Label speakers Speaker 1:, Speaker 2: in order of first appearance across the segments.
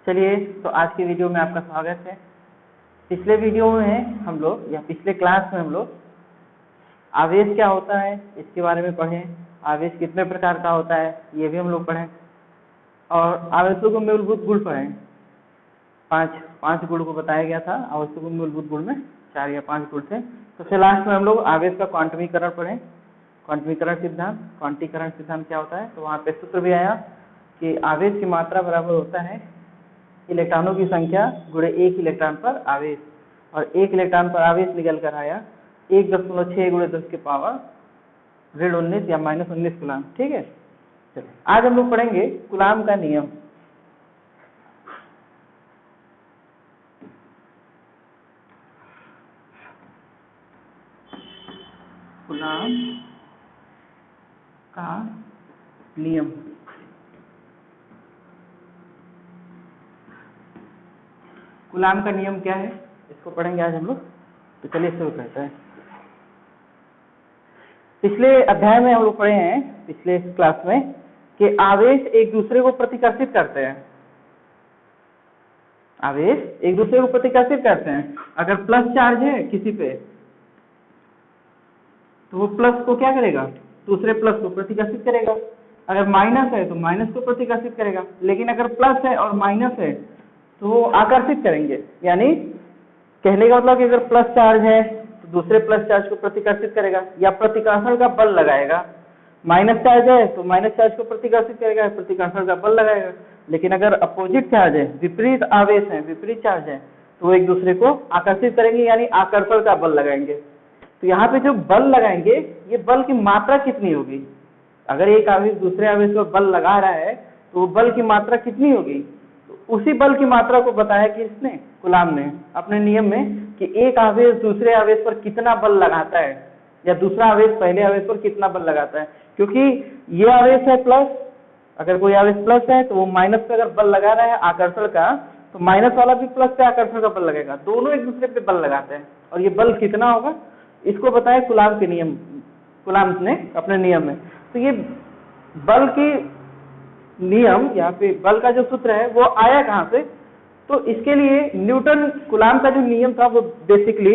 Speaker 1: चलिए, तो आज की वीडियो में आपका स्वागत है। पिछले वीडियो में हम लोग या पिछले क्लास में हम लोग आवेश क्या होता है इसके बारे में पढ़े, आवेश कितने प्रकार का होता है ये भी हम लोग पढ़े, और आवेशों को मूलभूत गुण पढ़े। पांच गुण को बताया गया था, आवेशों को मूलभूत गुण में 4 या 5 गुण थे। तो फिर लास्ट में हम लोग आवेश का क्वांटमीकरण पढ़े, क्वांटमीकरण सिद्धांत, क्वांटीकरण सिद्धांत क्या होता है। तो वहाँ पे सूत्र भी आया कि आवेश की मात्रा बराबर होता है इलेक्ट्रॉनों की संख्या गुणे 1 इलेक्ट्रॉन पर आवेश, और 1 इलेक्ट्रॉन पर आवेश निकल कर आया 1.6 × 10 की पावर -19 या -19 कूलाम। ठीक है, चलिए आज हम लोग पढ़ेंगे कूलाम का नियम। कूलाम का नियम। कूलाम का नियम क्या है इसको पढ़ेंगे आज हम लोग। तो चलिए शुरू करते हैं। पिछले अध्याय में हम लोग पढ़े हैं, पिछले क्लास में, कि आवेश एक दूसरे को प्रतिकर्षित करते हैं। आवेश एक दूसरे को प्रतिकर्षित करते हैं। अगर प्लस चार्ज है किसी पे तो वो प्लस को क्या करेगा, दूसरे प्लस को प्रतिकर्षित करेगा। अगर माइनस है तो माइनस को प्रतिकर्षित करेगा। लेकिन अगर प्लस है और माइनस है तो वो आकर्षित करेंगे। यानी कहने का मतलब कि अगर प्लस चार्ज है तो दूसरे प्लस चार्ज को प्रतिकर्षित करेगा या प्रतिकर्षण का बल लगाएगा। माइनस चार्ज है तो माइनस चार्ज को प्रतिकर्षित करेगा, प्रतिकर्षण का बल लगाएगा। लेकिन अगर अपोजिट चार्ज है, विपरीत आवेश है, विपरीत चार्ज है, तो वो एक दूसरे को आकर्षित करेंगे, यानी आकर्षण का बल लगाएंगे। तो यहाँ पे जो बल लगाएंगे, ये बल की मात्रा कितनी होगी। अगर एक आवेश दूसरे आवेश पर बल लगा रहा है तो वो बल की मात्रा कितनी होगी। उसी बल की मात्रा को बताया कि इसने, कूलाम ने, अपने नियम में, कि एक आवेश दूसरे आवेश पर कितना बल लगाता है या दूसरा आवेश पहले आवेश पर कितना बल लगाता है। क्योंकि ये आवेश है प्लस, अगर कोई आवेश प्लस है तो वो माइनस पे अगर बल लगा रहा है आकर्षण का, तो माइनस वाला भी प्लस पे आकर्षण का बल लगेगा। दोनों एक दूसरे पे बल लगाते हैं, और ये बल कितना होगा इसको बताया कूलाम के नियम, कूलाम ने अपने नियम में। तो ये बल की नियम, यहाँ पे बल का जो सूत्र है वो आया कहाँ से, तो इसके लिए न्यूटन, कूलाम का जो नियम था वो बेसिकली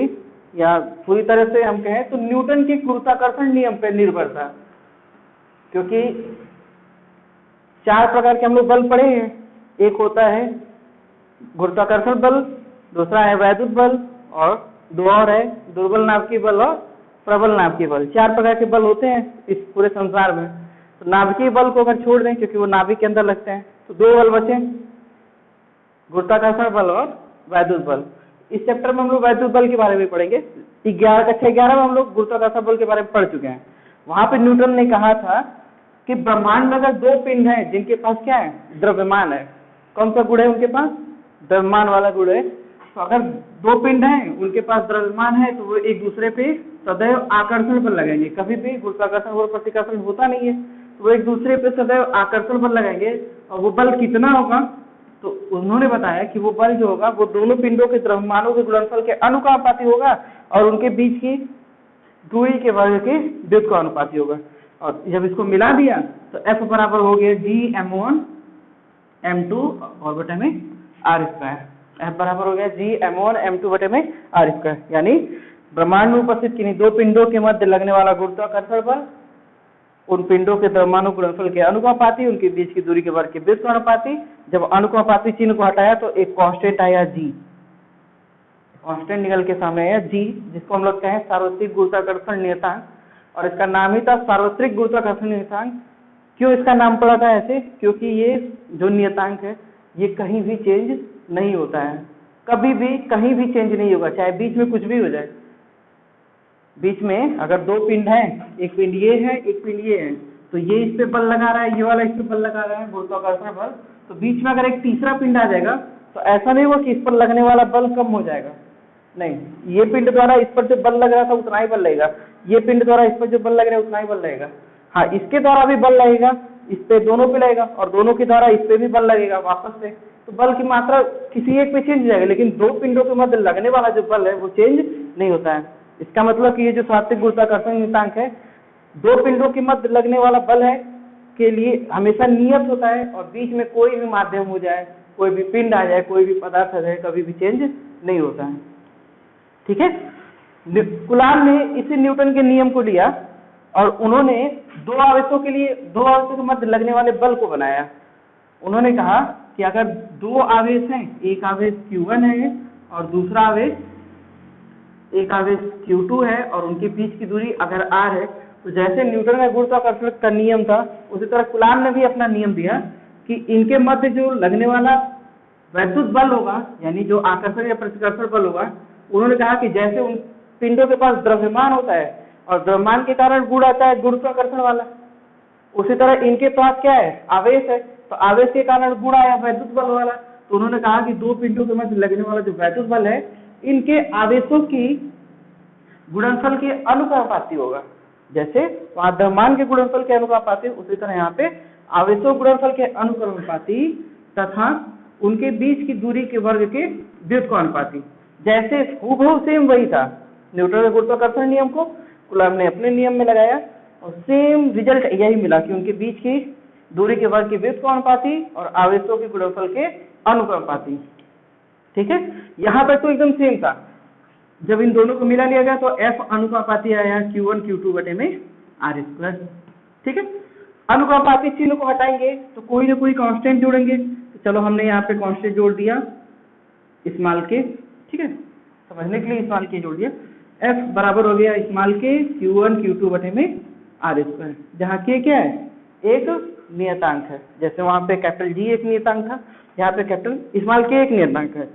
Speaker 1: या पूरी तरह से हम कहें तो न्यूटन के गुरुत्वाकर्षण नियम पे निर्भर था। क्योंकि 4 प्रकार के हम लोग बल पढ़े हैं। एक होता है गुरुत्वाकर्षण बल, दूसरा है वैद्युत बल, और 2 और है दुर्बल नाभिकीय बल और प्रबल नाभिकीय बल। 4 प्रकार के बल होते हैं इस पूरे संसार में। तो नाभिकीय बल को अगर छोड़ दें, क्योंकि वो नाभिक के अंदर लगते हैं, तो 2 बल बचे, गुरुत्वाकर्षण बल और वैद्युत बल। इस चैप्टर में हम लोग वैद्युत बल के बारे में पढ़ेंगे। 11 में हम लोग गुरुत्वाकर्षण बल के बारे में पढ़ चुके हैं। वहां पे न्यूटन ने कहा था कि ब्रह्मांड में अगर 2 पिंड हैं जिनके पास क्या है, द्रव्यमान है, कौन सा गुण है उनके पास, द्रव्यमान वाला गुण है। तो अगर 2 पिंड हैं उनके पास द्रव्यमान है तो वो एक दूसरे पे सदैव आकर्षण बल लगाएंगे। कभी भी गुरुत्वाकर्षण और प्रतिकर्षण होता नहीं है, तो वो एक दूसरे पे सदैव आकर्षण बल लगाएंगे। और वो बल कितना होगा, तो उन्होंने बताया कि वो बल जो होगा वो दोनों पिंडों के द्रव्यमानों के गुणनफल के अनुपाती होगा, और उनके बीच की दूरी के वर्ग के व्युत्क्रमानुपाती होगा। और जब इसको मिला दिया तो F बराबर हो गया Gm1 m2 और बटे में r²। F बराबर हो गया Gm1 m2 बटे में r²। यानी ब्रह्मांड में उपस्थित किन्हीं 2 पिंडों के मध्य लगने वाला गुरुत्वाकर्षण बल उन पिंडों के द्रव्यमानों गुणनफल के अनुपाती, उनके बीच की दूरी के वर्ग के व्युत्क्रमानुपाती। जब अनुपाती चिन्ह को हटाया तो एक कांस्टेंट आया G, कांस्टेंट निकल के सामने आया G, जिसको हम लोग कहें सार्वत्रिक गुरुत्वाकर्षण नियतांक। और इसका नाम ही था सार्वत्रिक गुरुत्वाकर्षण नियतांक। क्यों इसका नाम पड़ा था ऐसे, क्योंकि ये जो नियतांक है ये कहीं भी चेंज नहीं होता है, कभी भी कहीं भी चेंज नहीं होगा, चाहे बीच में कुछ भी हो जाए। बीच में अगर 2 पिंड हैं, एक पिंड ये है, एक पिंड ये है, तो ये इस पे बल लगा रहा है, ये वाला इस पे बल लगा रहा है, गुरुत्वाकर्षण बल। तो बीच में अगर एक तीसरा पिंड आ जाएगा तो ऐसा नहीं हुआ कि इस पर लगने वाला बल कम हो जाएगा, नहीं, ये पिंड द्वारा इस पर जो बल लग रहा था उतना ही बल लगेगा, ये पिंड द्वारा इस पर जो बल लग रहा है उतना ही बल लगेगा। हाँ, इसके द्वारा भी बल लगेगा, इस पे दोनों पे लगेगा, और दोनों के द्वारा इस पे भी बल लगेगा वापस से। तो बल की मात्रा किसी एक पे चेंज हो जाएगा, लेकिन 2 पिंडों के मध्य लगने वाला जो बल है वो चेंज नहीं होता है। इसका मतलब कि ये जो सार्वत्रिक गुरुत्वाकर्षण नियतांक है, 2 पिंडों के मध्य लगने वाला बल है के लिए हमेशा नियत होता है, और बीच में कोई भी माध्यम हो जाए कोई भी पिंड आ जाए, कोई भी पदार्थ आ जाए, कभी भी चेंज नहीं होता है। ठीक है, कूलाम ने इसी न्यूटन के नियम को लिया और उन्होंने दो आवेशों के मध्य लगने वाले बल को बनाया। उन्होंने कहा कि अगर दो आवेश हैं, एक आवेश Q1 है और दूसरा आवेश Q2 है और उनके बीच की दूरी अगर r है, तो जैसे न्यूटन का गुरुत्वाकर्षण का नियम था उसी तरह कूलाम ने भी अपना नियम दिया कि इनके मध्य जो लगने वाला वैद्युत बल होगा, यानी जो आकर्षण या प्रतिकर्षण बल होगा, उन्होंने कहा कि जैसे उन पिंडों के पास द्रव्यमान होता है और द्रव्यमान के कारण गुण आता है गुरुत्वाकर्षण वाला, उसी तरह इनके पास क्या है, आवेश है, तो आवेश के कारण गुण आया वैद्युत बल वाला। तो उन्होंने कहा कि दो पिंडों के मध्य लगने वाला जो वैद्युत बल है, इनके आवेशों की गुणनफल के अनुपाती होगा। जैसे वहां द्रव्यमान के गुणनफल के अनुपाती, उसी तरह यहाँ पे आवेशों गुणनफल के अनुपाती तथा उनके बीच की दूरी के वर्ग के व्युत्क्रमानुपाती। जैसे हूबहू सेम वही था, न्यूटन के गुरुत्वाकर्षण नियम को कूलाम ने अपने नियम में लगाया और सेम रिजल्ट यही मिला कि उनके बीच की दूरी के वर्ग के व्युत्क्रमानुपाती और आवेशों के गुणनफल के अनुपाती। ठीक है, यहाँ तक तो एकदम सेम था। जब इन दोनों को मिला लिया गया तो F अनुपाती आया Q1 Q2 बटे में r²। ठीक है, अनुपाती चिन्ह को हटाएंगे तो कोई ना कोई कांस्टेंट जोड़ेंगे। तो चलो हमने यहाँ पे कांस्टेंट जोड़ दिया स्मॉल के, ठीक है, समझने के लिए स्मॉल के जोड़ दिया। F बराबर हो गया स्मॉल के Q1 Q2 बटे में r², जहाँ के क्या है, एक नियतांक है। जैसे वहां पे कैपिटल G एक नियतांक था, यहाँ पे कैपिटल स्मॉल के एक नियतांक है।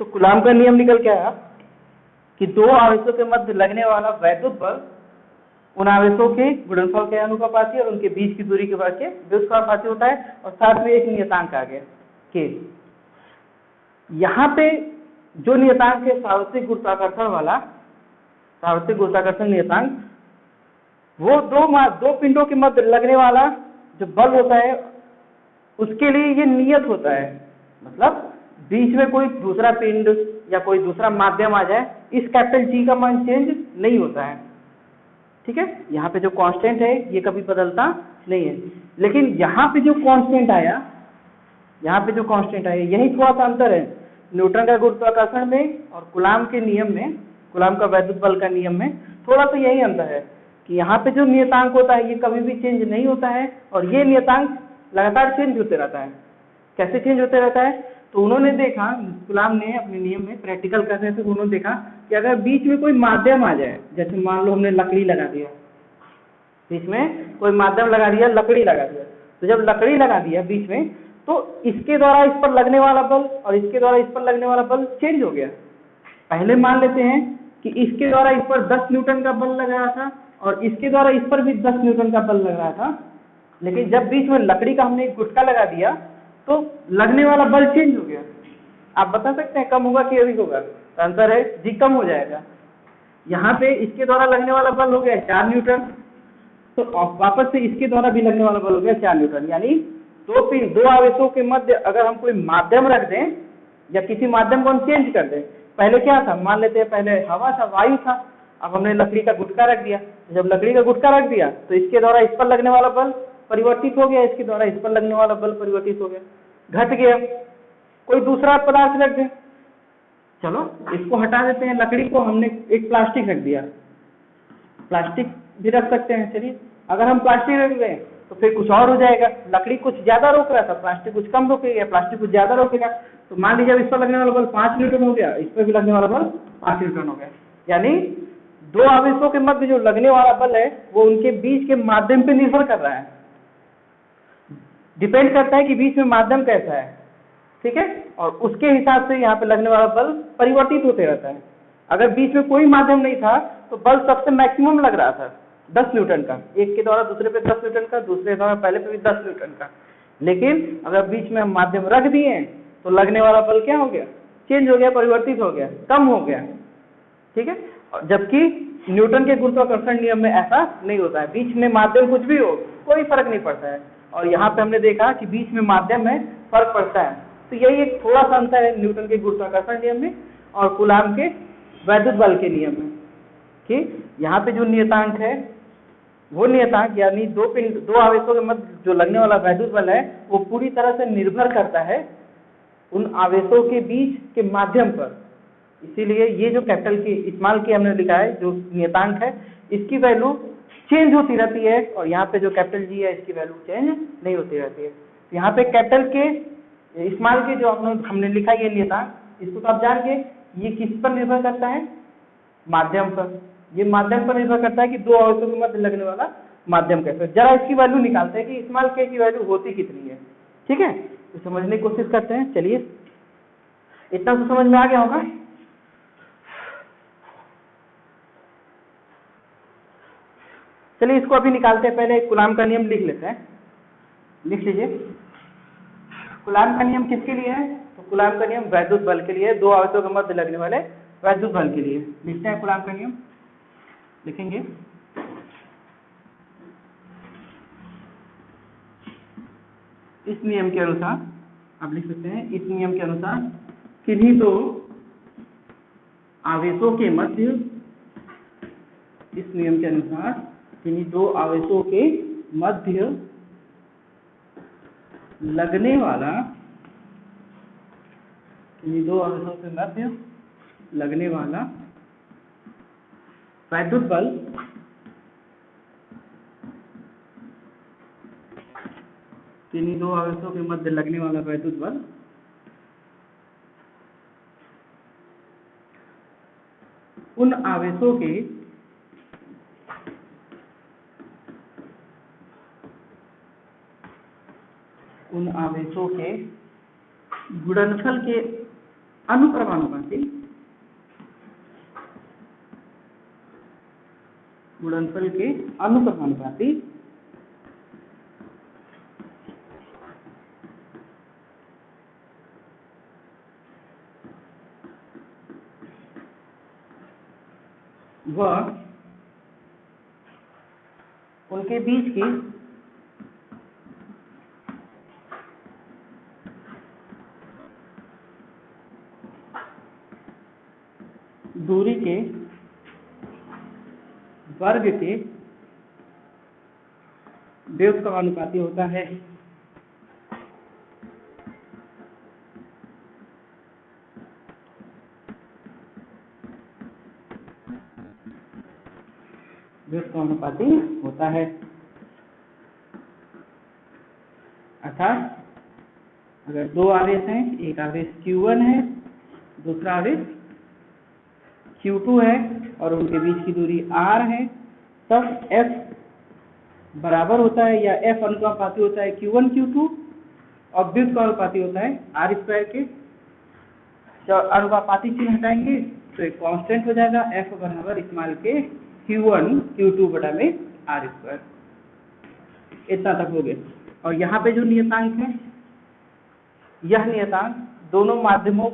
Speaker 1: तो कूलाम का नियम निकल के आया कि दो आवेशों के मध्य लगने वाला वैद्युत बल उन आवेशों के गुणनफल के अनुपाती और उनके बीच की दूरी के वर्ग के व्युत्क्रमानुपाती होता है, और साथ में एक नियतांक आ गया के। यहाँ पे जो नियतांक है सार्वत्रिक गुरुत्वाकर्षण वाला, सार्वत्रिक गुरुत्वाकर्षण नियतांक, वो दो पिंडों के मध्य लगने वाला जो बल होता है उसके लिए ये नियत होता है। मतलब बीच में कोई दूसरा पिंड या कोई दूसरा माध्यम आ जाए, इस कैपिटल G का मान चेंज नहीं होता है। ठीक है, यहाँ पे जो कांस्टेंट है ये कभी बदलता नहीं है। लेकिन यहाँ पे जो कांस्टेंट आया, यही थोड़ा सा अंतर है न्यूटन का गुरुत्वाकर्षण में और कूलाम के नियम में, कूलाम का वैद्युत बल का नियम में थोड़ा सा यही अंतर है कि यहाँ पे जो नियतांक होता है ये कभी भी चेंज नहीं होता है और ये नियतांक लगातार चेंज होते रहता है। कैसे चेंज होते रहता है? तो उन्होंने देखा, कूलाम ने अपने नियम में प्रैक्टिकल करने से उन्होंने देखा कि अगर बीच में कोई माध्यम आ जाए, जैसे मान लो हमने लकड़ी लगा दिया, बीच में कोई माध्यम लगा दिया, लकड़ी लगा दिया, तो जब लकड़ी लगा दिया बीच में, तो इसके द्वारा इस पर लगने वाला बल और इसके द्वारा इस पर लगने वाला बल चेंज हो गया। पहले मान लेते हैं कि इसके द्वारा इस पर 10 न्यूटन का बल लग रहा था और इसके द्वारा इस पर भी 10 न्यूटन का बल लग रहा था, लेकिन जब बीच में लकड़ी का हमने एक गुटका लगा दिया तो लगने वाला बल चेंज हो गया। आप बता सकते हैं कम होगा कि अधिक होगा? तो आंसर है जी, कम हो जाएगा। यहाँ पे इसके द्वारा लगने वाला बल हो गया 4 न्यूटन, तो वापस से इसके द्वारा भी लगने वाला बल हो गया 4 न्यूटन। यानी दो आवेशों के मध्य अगर हम कोई माध्यम रख दें या किसी माध्यम को हम चेंज कर दें, पहले क्या था, मान लेते हैं पहले हवा था, वायु था, अब हमने लकड़ी का गुटका रख दिया। जब लकड़ी का गुटका रख दिया तो इसके द्वारा इस पर लगने वाला बल परिवर्तित हो गया, इसके द्वारा इस पर लगने वाला बल परिवर्तित हो गया, घट गया। कोई दूसरा पदार्थ रख दें, चलो इसको हटा देते हैं, लकड़ी को हमने एक प्लास्टिक रख दिया, प्लास्टिक भी रख सकते हैं। चलिए अगर हम प्लास्टिक रख दें तो फिर कुछ और हो जाएगा, लकड़ी कुछ ज्यादा रोक रहा था, प्लास्टिक कुछ कम रोकेगा, प्लास्टिक कुछ ज्यादा रोकेगा। तो मान लीजिए इस पर लगने वाला बल 5 न्यूटन हो गया, इस पर भी लगने वाला बल 5 न्यूटन हो गया। यानी दो आवेशों के मध्य जो लगने वाला बल है वो उनके बीच के माध्यम पे निर्भर कर रहा है, डिपेंड करता है कि बीच में माध्यम कैसा है। ठीक है, और उसके हिसाब से यहाँ पे लगने वाला बल परिवर्तित होते रहता है। अगर बीच में कोई माध्यम नहीं था तो बल सबसे मैक्सिमम लग रहा था 10 न्यूटन का, एक के द्वारा दूसरे पे 10 न्यूटन का, दूसरे द्वारा पहले पे भी 10 न्यूटन का। लेकिन अगर बीच में हम माध्यम रख दिए तो लगने वाला बल क्या हो गया, चेंज हो गया, परिवर्तित हो गया, कम हो गया। ठीक है, जबकि न्यूटन के गुरुत्वाकर्षण नियम में ऐसा नहीं होता है, बीच में माध्यम कुछ भी हो कोई फर्क नहीं पड़ता है। और यहाँ पे हमने देखा कि बीच में माध्यम में फर्क पड़ता है। तो यही एक थोड़ा सा अंतर है न्यूटन के गुरुत्वाकर्षण नियम में और कूलाम के वैद्युत बल के नियम में, कि यहाँ पे जो नियतांक है वो नियतांक यानी दो आवेशों के मध्य जो लगने वाला वैद्युत बल है वो पूरी तरह से निर्भर करता है उन आवेशों के बीच के माध्यम पर। इसीलिए ये जो कैपिटल की स्मॉल की हमने लिखा है जो नियतांक है इसकी वैल्यू चेंज होती रहती है और यहाँ पे जो कैपिटल जी है इसकी वैल्यू चेंज नहीं होती रहती है। यहाँ पे कैपिटल के स्मॉल के जो हमने लिखा ये नियतांक इसको तो आप जान गए ये किस पर निर्भर करता है, माध्यम पर। ये माध्यम पर निर्भर करता है कि दो आवेशों के मध्य लगने वाला माध्यम कैसे। जरा इसकी वैल्यू निकालते हैं कि स्मॉल के की वैल्यू होती कितनी है। ठीक है, तो समझने की कोशिश करते हैं। चलिए, इतना तो समझ में आ गया होगा। चलिए इसको अभी निकालते हैं। पहले कूलाम का नियम लिख लेते हैं। लिख लीजिए, कूलाम का नियम किसके लिए है? तो कूलाम का नियम वैद्युत बल के लिए, दो आवेशों के मध्य लगने वाले वैद्युत बल के लिए। लिखते हैं कूलाम का नियम, लिखेंगे इस नियम के अनुसार, आप लिख सकते हैं इस नियम के अनुसार किन्हीं दो आवेशों के मध्य, इस नियम के अनुसार किन्हीं दो आवेशों के मध्य लगने वाला, किन्हीं दो आवेशों के मध्य लगने वाला वैद्युत बल किन्हीं दो आवेशों के मध्य लगने वाला वैद्युत बल उन आवेशों के गुणनफल के अनुक्रमानुपाती, गुणनफल के अनुक्रमानुपाती व उनके बीच की दूरी के वर्ग के व्युत्क्रमानुपाती होता है। व्युत्क्रमानुपाती होता है अर्थात अगर दो आवेश हैं, एक आवेश Q1 है, दूसरा आवेश Q2 है और उनके बीच की दूरी R है, तब F बराबर होता है या F अनुपाती होता है Q1 Q2 और व्युत्क्रमानुपाती होता है R² के। जब अनुपाती चिन्ह हटाएंगे तो एक कांस्टेंट हो जाएगा, F बराबर स्मॉल के Q1 Q2 बटा में R²। इतना तक हो गया। और यहाँ पे जो नियतांक है, यह नियतांक दोनों माध्यमों,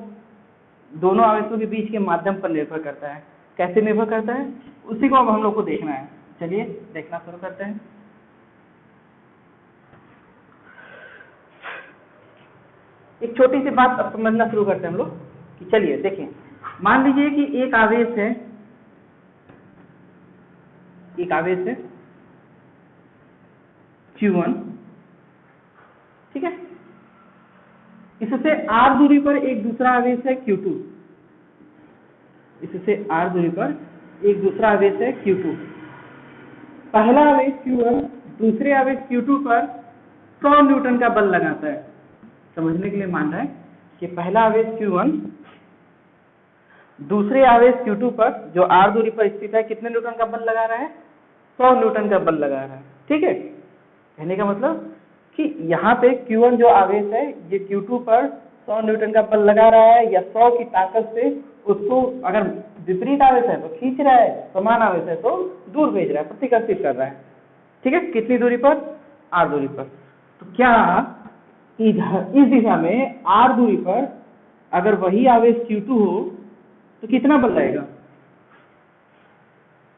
Speaker 1: दोनों आवेशों के बीच के माध्यम पर निर्भर करता है। कैसे निर्भर करता है उसी को अब हम लोग को देखना है। चलिए देखना शुरू करते हैं। एक छोटी सी बात अब समझना शुरू करते हैं हम लोग कि चलिए देखिए, मान लीजिए कि एक आवेश है, एक आवेश है Q1, ठीक है, इससे R दूरी पर एक दूसरा आवेश है Q2, इससे R दूरी पर एक दूसरा आवेश है Q2। पहला आवेश Q1 दूसरे आवेश Q2 पर 100 न्यूटन का बल लगाता है। समझने के लिए मान रहा है कि पहला आवेश Q1 दूसरे आवेश Q2 पर जो R दूरी पर स्थित है कितने न्यूटन का बल लगा रहा है? 100 न्यूटन का बल लगा रहा है। ठीक है, कहने का मतलब कि यहाँ पे Q1 जो आवेश है ये Q2 पर 100 न्यूटन का बल लगा रहा है या 100 की ताकत से उसको, अगर विपरीत आवेश है तो खींच रहा है, समान आवेश है तो दूर भेज रहा है, प्रतिकर्षित कर रहा है। ठीक है, कितनी दूरी पर? R दूरी पर। तो क्या इस दिशा में R दूरी पर अगर वही आवेश Q2 हो तो कितना बल लगेगा?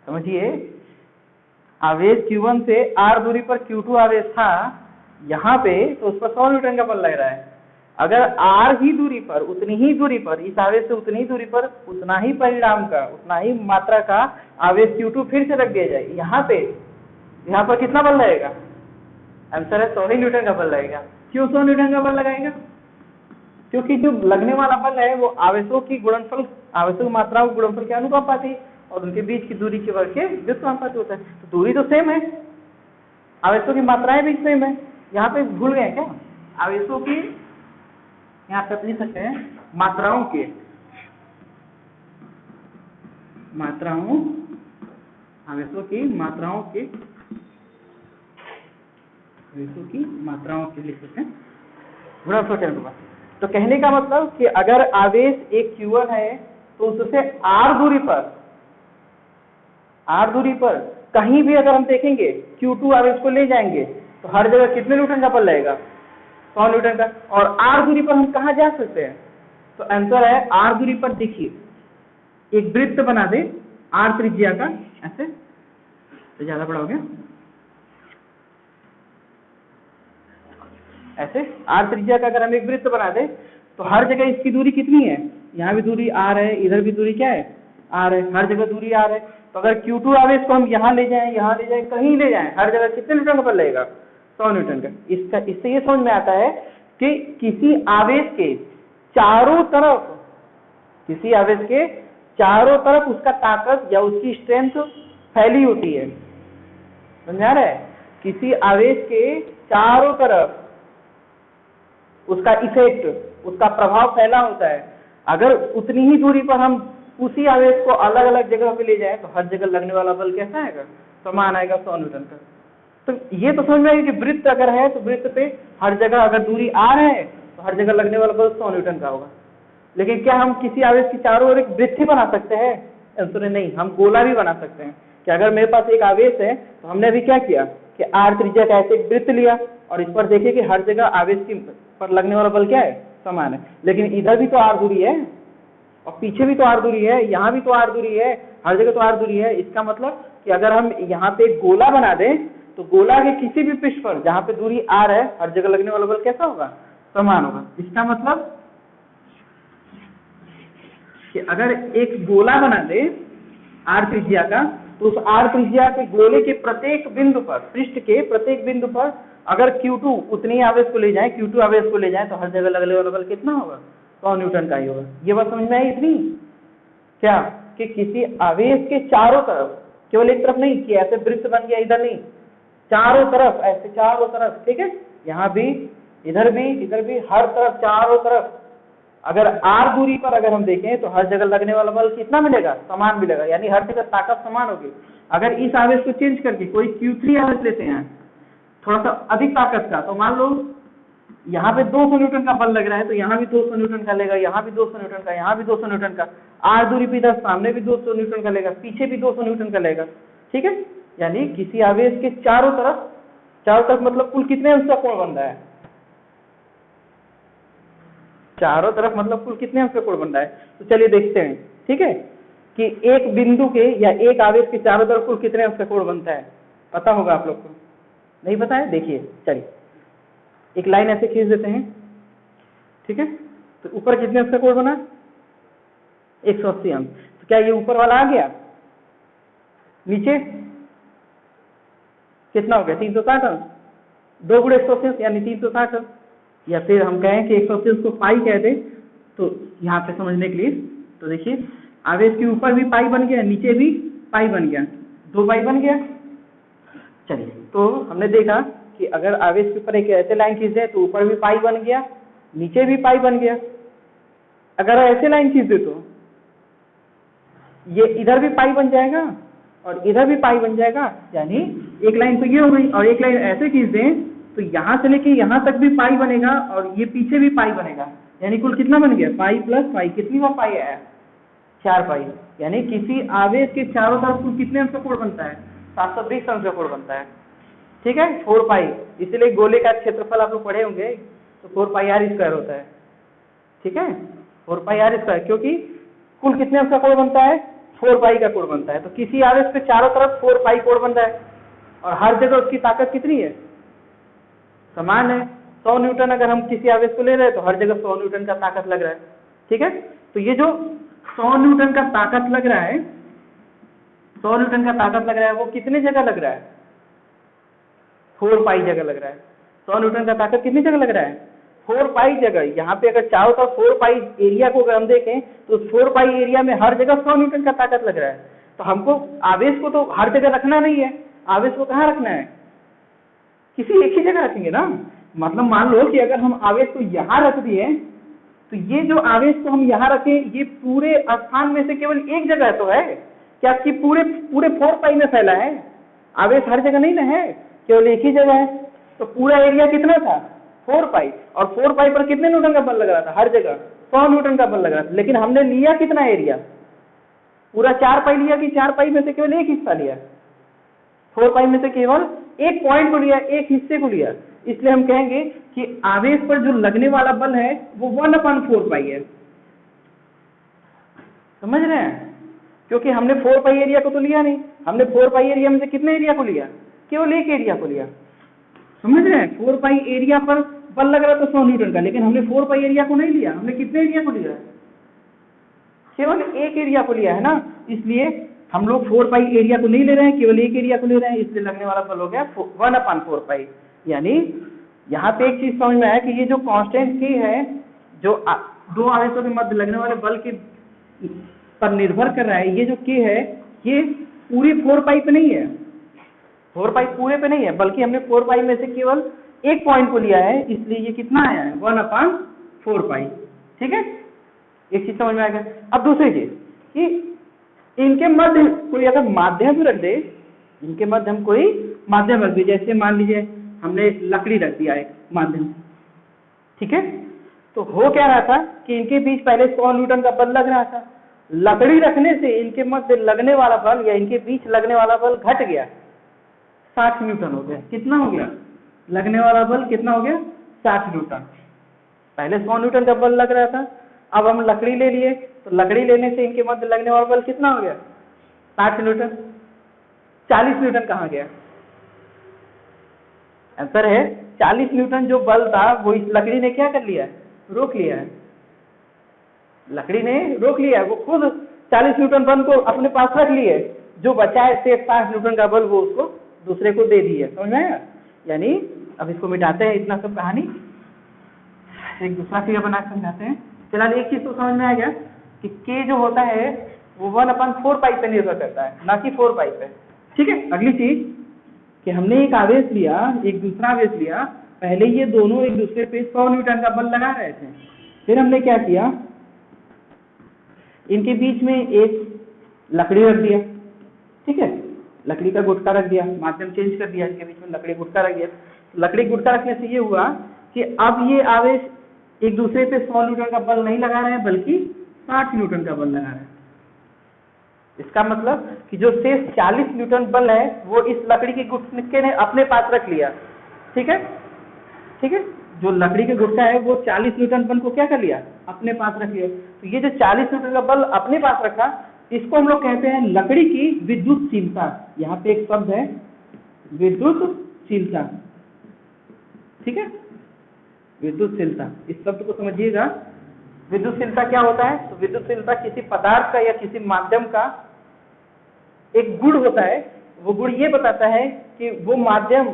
Speaker 1: समझिए, आवेश Q1 से R दूरी पर Q2 आवेश था यहाँ पे, तो उस पर 100 न्यूटन का बल लग रहा है। अगर R ही दूरी पर, उतनी ही दूरी पर, इस आवेश से उतनी ही दूरी पर उतना ही परिणाम का, उतना ही मात्रा का आवेश Q2 फिर से रख दिया जाए यहाँ पे, यहाँ पर कितना बल लगेगा? आंसर है 100 ही न्यूटन का बल लगेगा। क्यों 100 न्यूटन का बल लगाएगा? क्योंकि जो लगने वाला बल है वो आवेशों की गुणनफल, आवेशों की मात्राओं के गुणनफल के अनुपाती और उनके बीच की दूरी के वर्ग के व्युत्क्रमानुपाती होता है। तो दूरी तो सेम है, आवेशों की मात्राएं भी सेम है। यहाँ पे भूल गए क्या? आवेशों की, यहाँ पे लिख सकते हैं मात्राओं के, मात्राओं, आवेशों की मात्राओं के, आवेशों की मात्राओं के लिख सकते हैं गुणनफल के अनुपात। तो कहने का मतलब कि अगर आवेश एक Q1 है तो उससे r दूरी पर कहीं भी अगर हम देखेंगे Q2 आवेश को ले जाएंगे तो हर जगह कितने न्यूटन का बल लगेगा? 100 न्यूटन का। और r दूरी पर हम कहाँ जा सकते हैं? तो आंसर है r दूरी पर देखिए एक वृत्त बना दे r त्रिज्या का, ऐसे तो ज्यादा बड़ा हो गया, ऐसे r त्रिज्या का अगर हम एक वृत्त बना दे तो हर जगह इसकी दूरी कितनी है? यहाँ भी दूरी r है, इधर भी दूरी क्या है? r है, हर जगह दूरी r है। तो अगर Q2 आवेश को हम यहाँ ले जाएं, यहाँ ले जाएं, कहीं ले जाएं, हर जगह कितने न्यूटन का बल लगेगा? 100 न्यूटन का। इससे ये समझ में आता है कि किसी आवेश के चारों तरफ, किसी आवेश के चारों तरफ उसका ताकत या उसकी स्ट्रेंथ फैली होती है। समझ आ रहा है? किसी आवेश के चारों तरफ उसका इफेक्ट, उसका प्रभाव फैला होता है। अगर उतनी ही दूरी पर हम उसी आवेश को अलग अलग जगह पे ले जाएं तो हर जगह लगने वाला बल कैसा आएगा? समान आएगा, 100 न्यूटन का। तो ये तो समझ में आएगा कि वृत्त अगर है तो वृत्त पे हर जगह अगर दूरी r है तो हर जगह लगने वाला बल 100 न्यूटन का होगा। लेकिन क्या हम किसी आवेश की चारों ओर एक वृत्त ही बना सकते हैं? आंसर नहीं, हम गोला भी बना सकते हैं। कि अगर मेरे पास एक आवेश है तो हमने अभी क्या किया कि r त्रिज्या का ऐसे एक वृत्त लिया और इस पर देखिए कि हर जगह आवेश की पर लगने वाला बल क्या है? समान है। लेकिन इधर भी तो r दूरी है और पीछे भी तो r दूरी है, यहाँ भी तो r दूरी है, हर जगह तो r दूरी है। इसका मतलब कि अगर हम यहाँ पे एक गोला बना दें तो गोला के किसी भी पृष्ठ पर जहाँ पे दूरी r है हर जगह लगने वाला बल कैसा होगा? समान होगा। इसका मतलब कि अगर एक गोला बना दे r त्रिज्या का तो उस r त्रिज्या के गोले के प्रत्येक बिंदु पर, पृष्ठ के प्रत्येक बिंदु पर अगर Q2 उतनी आवेश को ले जाए, Q2 आवेश को ले जाए तो हर जगह लगने वाला बल कितना होगा? 100 न्यूटन का ही होगा। ये बात समझ में आई इतनी? क्या कि किसी आवेश के चारों तरफ, केवल एक तरफ नहीं कि ऐसे वृत्त बन गया, इधर नहीं, चारों तरफ, ऐसे चारों तरफ, ठीक है, यहाँ भी, इधर भी, हर तरफ, चारों तरफ अगर r दूरी पर अगर हम देखें तो हर जगह लगने वाला बल कितना मिलेगा? समान मिलेगा। यानी हर जगह ताकत समान होगी। अगर इस आवेश को चेंज करके कोई Q3 आवेश लेते हैं थोड़ा सा अधिक ताकत का, तो मान लो यहाँ पे 200 न्यूटन का बल लग रहा है तो यहाँ भी 200 न्यूटन का लेगा, यहाँ भी 200 न्यूटन का, यहाँ भी 200 न्यूटन का, r दूरी पे इधर सामने भी 200 न्यूटन का लेगा, पीछे भी 200 न्यूटन का लेगा। ठीक है, यानी किसी आवेश के चारों तरफ मतलब कुल कितने अंश का कोण बन रहा है? चारों तरफ मतलब कुल कितने अंश का कोण बन रहा है? तो चलिए देखते हैं, ठीक है, कि एक बिंदु के या एक आवेश के चारों तरफ कुल कितने अंश का कोण बनता है। पता होगा आप लोग को? नहीं पता है? देखिए, चलिए एक लाइन ऐसे खींच देते हैं, ठीक है, तो ऊपर कितने अंश का कोण बना? 180 अंश। तो क्या ये ऊपर वाला आ गया? नीचे कितना हो गया? 360 अंश। 2 गुणे 180 यानी 360 अंश। या फिर हम कहें कि 180 को पाई कह दे तो यहाँ पे समझने के लिए, तो देखिए आवेश के ऊपर भी पाई बन गया, नीचे भी पाई बन गया, 2 पाई बन गया। चलिए, तो हमने देखा कि अगर आवेश के ऊपर एक ऐसे लाइन खींच दे तो ऊपर भी पाई बन गया, नीचे भी पाई बन गया। अगर ऐसे लाइन खींच दे तो ये इधर भी पाई बन जाएगा और इधर भी पाई बन जाएगा। यानी एक लाइन तो ये हो गई और एक लाइन ऐसे खींच दें तो यहाँ से लेके यहाँ तक भी पाई बनेगा और ये पीछे भी पाई बनेगा। यानी कुल कितना बन गया? Pi plus pi. कितनी बार पाई आया? 4 पाई। यानी किसी आवेश के चारों तरफ कुल कितने अंश का कोण बनता है? 720 अंश का कोण बनता है। ठीक है, 4 पाई। इसलिए गोले का क्षेत्रफल आप लोग पढ़े होंगे, तो 4 पाई r स्क्वायर होता है। ठीक है, 4 पाई r स्क्वायर, क्योंकि कुल कितने अंश का कोण बनता है? 4 पाई का कोण बनता है। तो किसी आवेश के चारों तरफ 4 पाई कोण बन रहा है और हर जगह उसकी ताकत कितनी है? समान है। 100 न्यूटन अगर हम किसी आवेश को ले रहे हैं तो हर जगह 100 न्यूटन का ताकत लग रहा है। ठीक है, तो ये जो 100 न्यूटन का ताकत लग रहा है, 100 न्यूटन का ताकत लग रहा है, वो कितने जगह लग रहा है? 4 पाई जगह लग रहा है। 100 न्यूटन का ताकत कितनी जगह लग रहा है? 4 पाई जगह। यहाँ पे अगर चारों तरफ 4 पाई एरिया को अगर हम देखें तो 4 पाई एरिया में हर जगह 100 न्यूटन का ताकत लग रहा है। तो हमको आवेश को तो हर जगह रखना नहीं है, आवेश को कहाँ रखना है? किसी एक ही जगह रखेंगे ना। मतलब मान लो कि अगर हम आवेश को यहाँ रख दिए तो ये जो आवेश को हम यहाँ रखें, ये पूरे स्थान में से केवल एक जगह तो है क्या कि पूरे 4 पाई में फैला है? आवेश हर जगह नहीं ना है, केवल एक ही जगह है। तो पूरा एरिया कितना था? 4 पाई। और 4 पाई पर कितने न्यूटन का बल लग रहा था? हर जगह 100 न्यूटन का बल लग रहा था। लेकिन हमने लिया कितना एरिया? पूरा 4 पाई लिया कि 4 पाई में से केवल एक हिस्सा लिया? 4 पाई में से केवल एक पॉइंट को लिया, एक हिस्से को लिया। इसलिए हम कहेंगे कि आवेश पर जो लगने वाला बल है वो 1/4 पाई है। समझ रहे हैं? क्योंकि हमने 4 पाई एरिया को तो लिया नहीं, हमने 4 पाई एरिया में से कितने एरिया को लिया? केवल एक एरिया को लिया। समझ रहे हैं? 4 पाई एरिया पर बल लग रहा था 100 न्यूटन का, लेकिन हमने 4 पाई एरिया को नहीं लिया। हमने कितने एरिया को लिया? केवल एक एरिया को लिया है ना। इसलिए हम लोग 4 पाई एरिया को नहीं ले रहे हैं, केवल एक एरिया को ले रहे हैं। इसलिए लगने वाला बल हो गया 1/4 पाई। यानी यहाँ पे एक चीज समझ में आया कि ये जो कांस्टेंट k है, जो दो आवेशों के मध्य लगने वाले बल के पर निर्भर कर रहा है, ये जो k है ये पूरी 4 पाई पे नहीं है, 4 पाई पूरे पे नहीं है, बल्कि हमने 4 पाई में से केवल एक पॉइंट को लिया है। इसलिए ये कितना आया है? 1/4 पाई। ठीक है, एक चीज समझ में आ गया। अब दूसरी चीज कि इनके मध्य कोई अगर माध्यम रख दे, इनके मध्य हम कोई माध्यम रख दे, जैसे मान लीजिए हमने लकड़ी रख दिया एक माध्यम। ठीक है, तो हो क्या रहा था कि इनके बीच पहले 100 न्यूटन का बल लग रहा था। लकड़ी रखने से इनके मध्य लगने वाला बल या इनके बीच लगने वाला बल घट गया, 60 न्यूटन हो गया। कितना हो गया? लगने वाला बल कितना हो गया? 60 न्यूटन। पहले 100 न्यूटन का बल लग रहा था, अब हम लकड़ी ले लिए, तो लकड़ी लेने से इनके मध्य लगने वाला बल कितना हो गया? 60 न्यूटन। 40 न्यूटन कहाँ गया? आंसर है 40 न्यूटन जो बल था वो इस लकड़ी ने क्या कर लिया है? रोक लिया है। लकड़ी ने रोक लिया है, वो खुद 40 न्यूटन बल को अपने पास रख लिए, जो बचा है से 60 न्यूटन का बल वो उसको दूसरे को दे दिया। समझ में आया? यानी अब इसको मिटाते हैं, इतना सब कहानी एक दूसरा फिगर बना के समझाते हैं। फिलहाल एक चीज तो समझ में आ गया कि k जो होता है वो 1/4 पाई पे निर्भर करता है, ना कि 4 पाई पे। ठीक है, अगली चीज कि हमने एक आवेश लिया, एक दूसरा आवेश लिया। पहले ये दोनों एक दूसरे पे 100 न्यूटन का बल लगा रहे थे। फिर हमने क्या किया? इनके बीच में एक लकड़ी रख दिया। ठीक है, लकड़ी का गुटका रख दिया, माध्यम चेंज कर दिया, इनके बीच में लकड़ी गुटका रख दिया। लकड़ी गुटका रखने से ये हुआ कि अब ये आवेश एक दूसरे पे 100 न्यूटन का बल नहीं लगा रहे हैं, बल्कि 60 न्यूटन का बल लगा रहे हैं। इसका मतलब कि जो शेष 40 न्यूटन बल है वो इस लकड़ी के गुटके ने अपने पास रख लिया। ठीक है, ठीक है, जो लकड़ी के गुटका है वो 40 न्यूटन बल को क्या कर लिया? अपने पास रख लिया। तो ये जो 40 न्यूटन का बल अपने पास रखा, इसको हम लोग कहते हैं लकड़ी की विद्युतशीलता। यहाँ पे एक शब्द है विद्युतशीलता। ठीक है, विद्युतशीलता, इस शब्द को समझिएगा। विद्युतशीलता क्या होता है? तो विद्युतशीलता किसी पदार्थ का या किसी माध्यम का एक गुण होता है। वो गुण ये बताता है कि वो माध्यम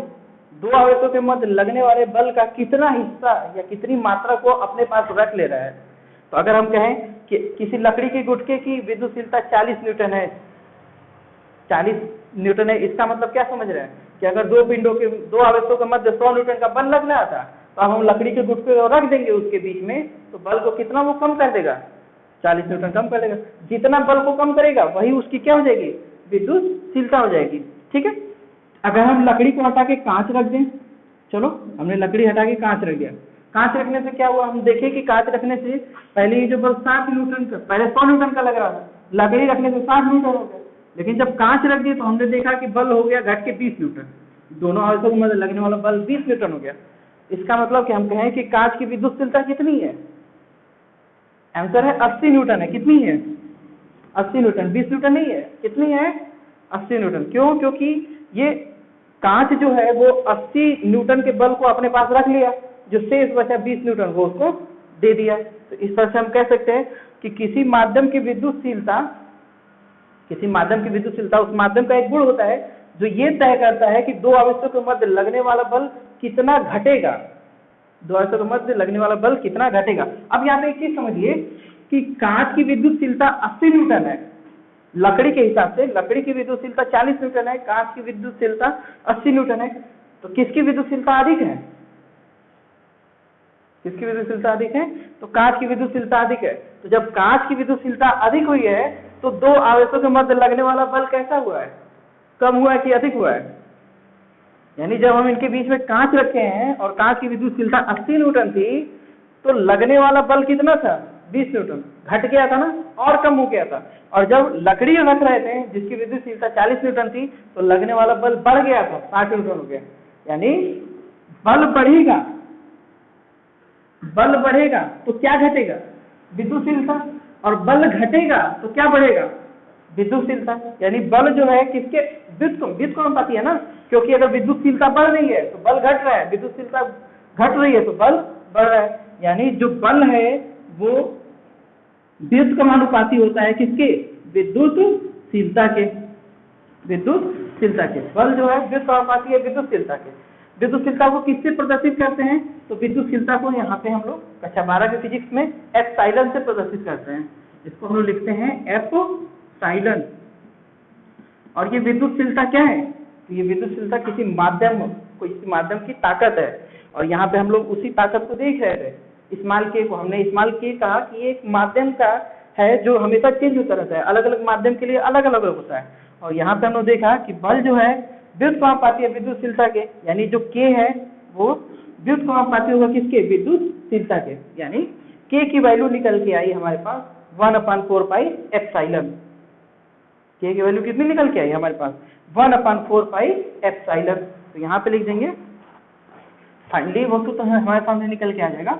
Speaker 1: दो आवेशों के मध्य लगने वाले बल का कितना हिस्सा या कितनी मात्रा को अपने पास रख ले रहा है। तो अगर हम कहें कि किसी लकड़ी के गुटके की विद्युतशीलता 40 न्यूटन है, 40 न्यूटन है, इसका मतलब क्या समझ रहे हैं कि अगर दो आवेशों के मध्य 100 न्यूटन का बल लग रहा था, तो अब हम लकड़ी के गुटके को रख देंगे उसके बीच में, तो बल को कितना वो कम कर देगा? 40 न्यूटन कम कर देगा। जितना बल को कम करेगा वही उसकी क्या हो जाएगी? विद्युतशीलता हो जाएगी। ठीक है, अगर हम लकड़ी को हटा के कांच रख दें, चलो हमने लकड़ी हटा के कांच रख दिया। कांच रखने से क्या हुआ? हम देखें कि कांच रखने से पहले ये जो बल 60 न्यूटन का, पहले 100 न्यूटन का लग रहा था, लकड़ी रखने से 60 न्यूटन हो गया। लेकिन जब कांच रख दिए तो हमने देखा कि बल हो गया घट के 20 न्यूटन। दोनों आवेशों के मध्य लगने वाला बल 20 न्यूटन हो गया। इसका मतलब कि हम कहें कि कांच की विद्युतशीलता कितनी है? आंसर है 80 न्यूटन है। कितनी है? 80 न्यूटन, 20 न्यूटन नहीं है। कितनी है? 80 न्यूटन। क्यों? क्योंकि ये कांच जो है वो 80 न्यूटन के बल को अपने पास रख लिया, जो शेष बचा 20 न्यूटन वो उसको दे दिया। तो इस तरह से हम कह सकते हैं कि किसी माध्यम की विद्युतशीलता उस माध्यम का एक गुण होता है जो ये तय करता है कि दो आवेशों के मध्य लगने वाला बल कितना घटेगा, दो आवेशों के मध्य लगने वाला बल कितना घटेगा। अब यहाँ पे एक चीज समझिए कि कांच की विद्युतशीलता 80 न्यूटन है, लकड़ी के हिसाब से लकड़ी की विद्युतशीलता 40 न्यूटन है, कांच की विद्युतशीलता 80 न्यूटन है। तो किसकी विद्युतशीलता अधिक है, किसकी विद्युतशीलता अधिक है, तो कांच की विद्युतशीलता अधिक है। तो जब कांच की विद्युतशीलता अधिक हुई है तो दो आवेशों के मध्य लगने वाला बल कैसा हुआ है, कम हुआ है कि अधिक हुआ है। यानी जब हम इनके बीच में कांच रखे हैं और कांच की विद्युतशीलता 80 न्यूटन थी तो लगने वाला बल कितना था, 20 न्यूटन, घट गया था ना और कम हो गया था। और जब लकड़ी रख रहे थे जिसकी विद्युतशीलता 40 न्यूटन थी तो लगने वाला बल बढ़ गया था, 60 न्यूटन हो गया। यानी बल बढ़ेगा, बल बढ़ेगा तो क्या घटेगा, विद्युतशीलता, और बल घटेगा तो क्या बढ़ेगा, विद्युतशीलता। यानी बल जो है किसके, व्युत्क्रमानुपाती है ना, क्योंकि अगर विद्युतशीलता बढ़ रही है तो बल घट रहा है, विद्युतशीलता घट रही है तो बल बढ़ रहा है। यानी जो बल है वो व्युत्क्रमानुपाती होता है किसके, विद्युतशीलता के, विद्युतशीलता के। बल जो है व्युत्क्रमानुपाती है विद्युतशीलता के। विद्युतशीलता को किससे प्रदर्शित करते हैं, तो विद्युतशीलता को यहाँ पे हम लोग कक्षा 12 के फिजिक्स में एप्सिलॉन से प्रदर्शित करते हैं। इसको हम लोग लिखते हैं एप्सिलॉन। और ये विद्युतशीलता क्या है, तो ये विद्युतशीलता किसी माध्यम की ताकत है। और यहाँ पे हम लोग उसी ताकत को देख रहे थे, स्मॉल के को हमने स्मॉल के कहा कि ये एक माध्यम का है जो हमेशा चेंज होता रहता है, अलग अलग माध्यम के लिए अलग अलग होता है। और यहाँ पे हम लोग देखा कि बल जो है व्युत्क्रमानुपाती है विद्युतशीलता के, यानी जो के है वो व्युत्क्रमानुपाती होगा किसके, विद्युतशीलता के। यानी के की वैल्यू निकल के आई हमारे पास 1/4 पाई एप्सिलॉन। के की वैल्यू कितनी निकल के आई हमारे पास, 1/4 पाई एप्सिलॉन। तो यहाँ पे लिख देंगे फाइनली वस्तु तो हमारे सामने निकल के आ जाएगा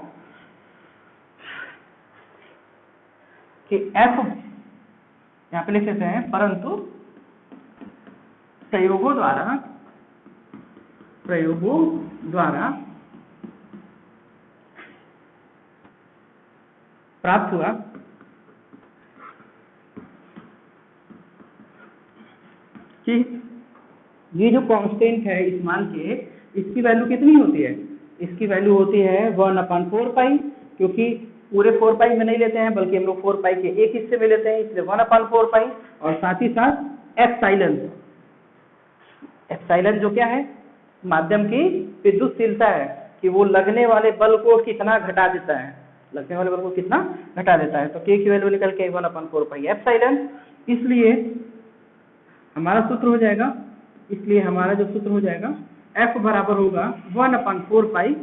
Speaker 1: कि एफ, यहाँ पे लिख देते हैं परंतु प्रयोगों द्वारा प्राप्त हुआ कि ये जो कांस्टेंट है स्मॉल के, इसकी वैल्यू कितनी होती है, इसकी वैल्यू होती है 1/4 पाई, क्योंकि पूरे 4 पाई में नहीं लेते हैं बल्कि हम लोग 4 पाई के एक हिस्से में लेते हैं, इसलिए 1/4 पाई। और साथ ही साथ एप्सिलॉन, एप्सिलॉन जो क्या है, माध्यम की विद्युतशीलता है कि वो लगने वाले बल को कितना घटा देता है, लगने वाले बल को कितना घटा देता है। तो के की वैल्यू निकल के 1/4 पाई एप्सिलॉन। इसलिए हमारा सूत्र हो जाएगा, इसलिए हमारा जो सूत्र हो जाएगा F बराबर होगा 1/4 पाई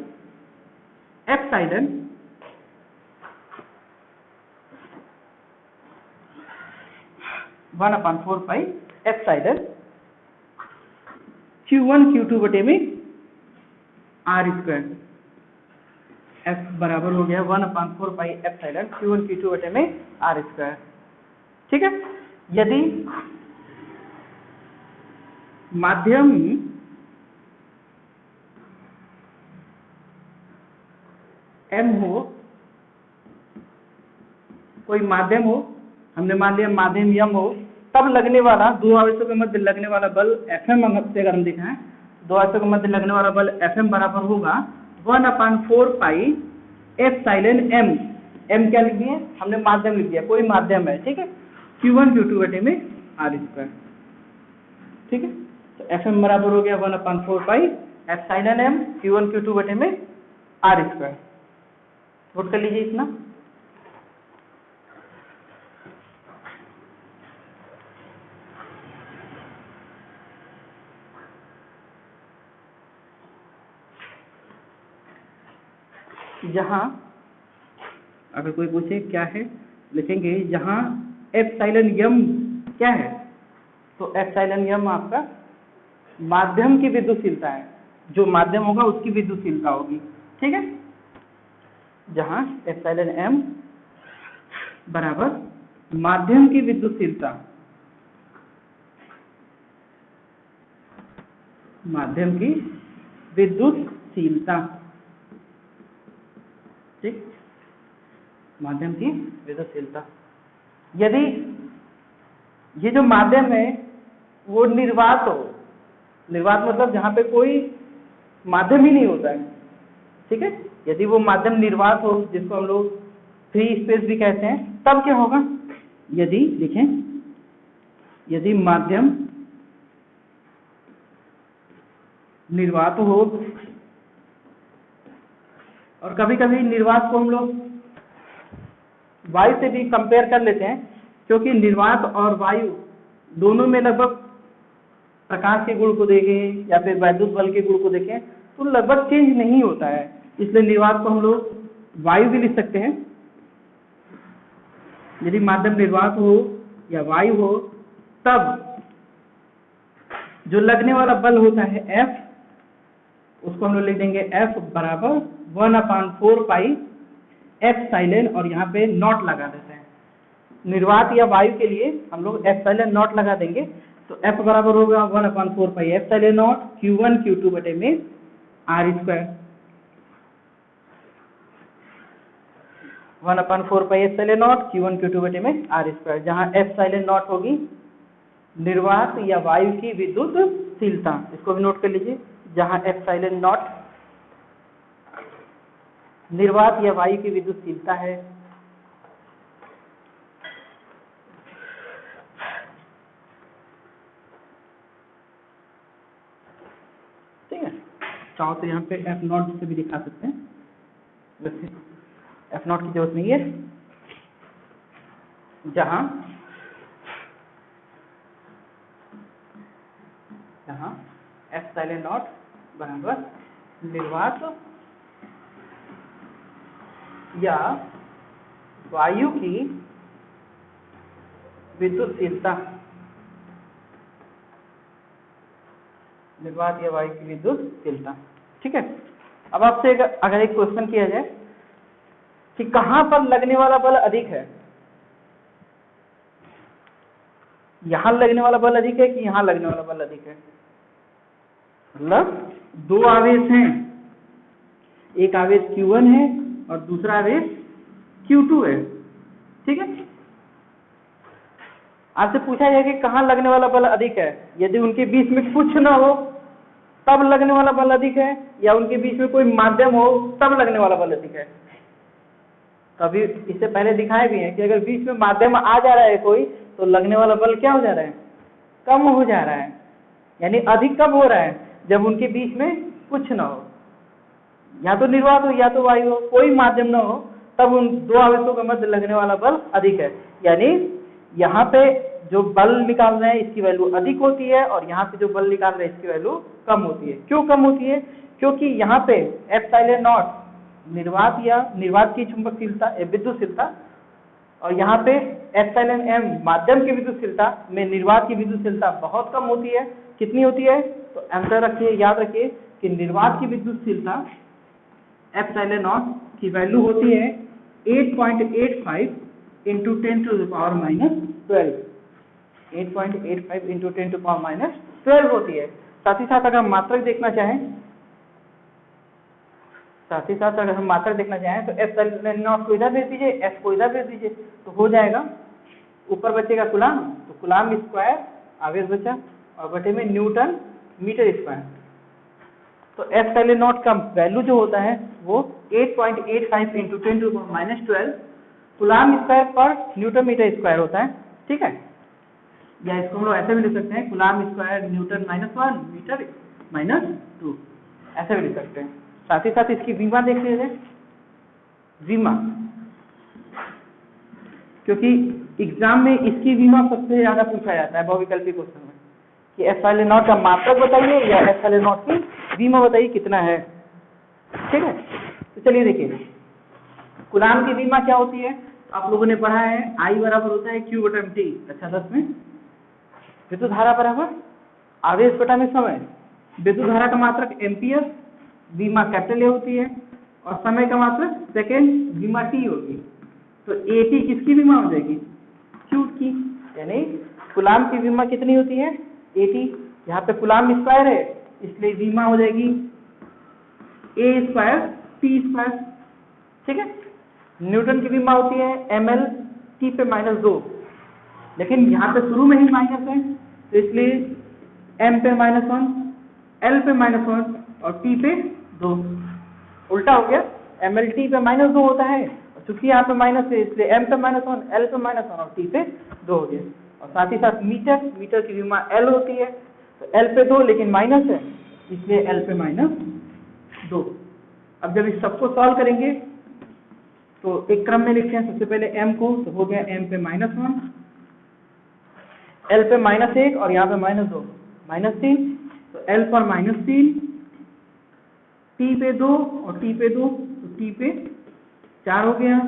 Speaker 1: एप्सिलॉन Q1 Q2 बटे में R स्क्वायर। F बराबर हो गया 1/4 पाई एप्सिलॉन Q1 Q2 बटे में R स्क्वायर। ठीक है, यदि माध्यम M हो, कोई माध्यम हो, हमने मान लिया माध्यम M हो, तब लगने वाला दो आवेशों के मध्य लगने वाला बल Fm से अगर हम दिखाएं, दो आवेशों के मध्य लगने वाला बल Fm बराबर होगा 1/4 पाई एप्सिलॉन M। M क्या लिख दिए, हमने माध्यम लिख दिया, कोई माध्यम है, ठीक है, Q1 Q2 बटे में R स्क्वायर। ठीक है, तो Fm बराबर हो गया 1/4 pi epsilon M Q1 Q2 बटे में R स्क्वायर। नोट कर लीजिए इतना। जहां अगर कोई पूछे क्या है, लिखेंगे जहां एप्सिलॉन M क्या है, तो एप्सिलॉन M आपका माध्यम की विद्युतशीलता है, जो माध्यम होगा उसकी विद्युतशीलता होगी। ठीक है, जहां एप्सिलॉन M बराबर माध्यम की विद्युतशीलता, माध्यम की विद्युतशीलता, ठीक, माध्यम की विद्युतशीलता। यदि ये जो माध्यम है वो निर्वात हो, निर्वात मतलब जहाँ पे कोई माध्यम ही नहीं होता है, ठीक है। यदि वो माध्यम निर्वात हो, जिसको हम लोग फ्री स्पेस भी कहते हैं, तब क्या होगा, यदि लिखें, यदि माध्यम निर्वात हो, और कभी कभी निर्वात को हम लोग वायु से भी कंपेयर कर लेते हैं, क्योंकि निर्वात और वायु दोनों में लगभग प्रकाश के गुण को देखें या फिर वैद्युत बल के गुण को देखें तो लगभग चेंज नहीं होता है, इसलिए निर्वात को हम लोग वायु भी लिख सकते हैं। यदि माध्यम निर्वात हो या वायु हो, तब जो लगने वाला बल होता है F, उसको हम लोग लिख देंगे F बराबर 1/4 पाई एप्सिलॉन, और यहाँ पे नॉट लगा देते हैं। निर्वात या वायु के लिए हम लोग एप्सिलॉन नॉट लगा देंगे, तो F बराबर होगा 1/4 pi epsilon not Q1 Q2 बटे में R square, 1/4 pi epsilon not Q1 Q2 बटे में R स्क्वायर, जहाँ एप्सिलॉन नॉट होगी निर्वात या वायु की विद्युतशीलता, इसको भी नोट कर लीजिए, जहाँ एप्सिलॉन नॉट निर्वात या वायु की विद्युतशीलता है, ठीक है। चाहो तो यहाँ पे F नॉट से भी दिखा सकते हैं, वैसे F नॉट की जरूरत नहीं है, जहाँ एप्सिलॉन नॉट बराबर निर्वात या वायु की विद्युतशीलता, निर्वात या वायु की विद्युतशीलता, ठीक है। अब आपसे अगर एक क्वेश्चन किया जाए कि कहां पर लगने वाला बल अधिक है, यहां लगने वाला बल अधिक है कि यहां लगने वाला बल अधिक है, मतलब दो आवेश हैं, एक आवेश Q1 है और दूसरा आवेश Q2 है, ठीक है। आपसे पूछा जाए कि कहां लगने वाला बल अधिक है, यदि उनके बीच में कुछ ना हो तब लगने वाला बल अधिक है, या उनके बीच में कोई माध्यम हो तब लगने वाला बल अधिक है। कभी इससे पहले दिखाए भी हैं कि अगर बीच में माध्यम आ जा रहा है कोई, तो लगने वाला बल क्या हो जा रहा है, कम हो जा रहा है, यानी अधिक कब हो रहा है, जब उनके बीच में कुछ ना हो, या तो निर्वात हो या तो वायु हो, कोई माध्यम ना हो, तब उन दो आवेशों के मध्य लगने वाला बल अधिक है। यानी यहाँ पे जो बल निकाल रहे हैं इसकी वैल्यू अधिक होती है, और यहाँ पे जो बल निकाल रहे हैं इसकी वैल्यू कम होती है। क्यों कम होती है, क्योंकि यहाँ पे एप्सिलॉन नॉट निर्वात की चुंबकशीलता विद्युतशीलता, और यहाँ पे एप्सिलॉन m माध्यम की विद्युतशीलता में निर्वात की विद्युतशीलता बहुत कम होती है। कितनी होती है, तो आंसर रखिए, याद रखिए कि निर्वात की विद्युतशीलता एप्सिलॉन नॉट की वैल्यू होती है 8.85 into 10 to the power -12, 8.85 into 10 to power -12 होती है। साथ ही साथ अगर हम मात्रक देखना चाहें, तो एप्सिलॉन नॉट को इधर भेज दीजिए, एफ को इधर भेज दीजिए, तो हो जाएगा, ऊपर बचेगा कूलाम, तो कूलाम स्क्वायर आवेश बचा, और बटे में न्यूटन मीटर स्क्वायर। तो एप्सिलॉन नॉट का वैल्यू जो होता है वो 8.85 into 10 to power -12 coulomb square पर न्यूटन मीटर स्क्वायर होता है, ठीक है। या इसको हम लोग ऐसे भी लिख सकते हैं, कूलाम स्क्वायर न्यूटन -1 मीटर -2, ऐसे भी लिख सकते हैं। साथ ही साथ इसकी विमा देख लीजिए, विमा, क्योंकि एग्जाम में इसकी विमा सबसे ज्यादा पूछा जाता है बहुविकल्पी क्वेश्चन में, कि एप्सिलॉन नॉट का मात्रक बताइए या एप्सिलॉन नॉट की विमा बताइए कितना है, ठीक है। तो चलिए देखिए, कूलाम की विमा क्या होती है, आप लोगों ने पढ़ा है, I बराबर होता है Q/T, अच्छा 10 में। विद्युत धारा बराबर आवेश बटा में समय, विद्युत धारा का मात्रक एम्पियर, विमा कैपिटल A होती है, और समय का मात्रक सेकेंड, विमा T होगी। तो AT किसकी विमा हो जाएगी, Q की, यानी कूलाम की विमा कितनी होती है, AT। यहाँ पे कूलाम स्क्वायर है इसलिए विमा हो जाएगी A स्क्वायर T स्क्वायर, ठीक है। न्यूटन की विमा होती है ml T पे -2, लेकिन यहाँ पे शुरू में ही माइनस है, तो इसलिए m पे -1 L पे -1 और T पे 2, उल्टा हो गया, MLT पे -2 होता है, चूंकि यहाँ पे माइनस है इसलिए M पे -1, L पे -1 और T पे 2 हो गया। और साथ ही साथ मीटर की विमा L होती है, तो L पे 2 लेकिन माइनस है इसलिए L पे -2। अब जब इस सबको सॉल्व करेंगे तो एक क्रम में लिखते हैं, सबसे पहले M को, तो हो गया M पे -1, L पे -1 और यहाँ पे -2 -3, तो L पर -3, T पे 2 और T पे 2, तो T पे 4 हो गया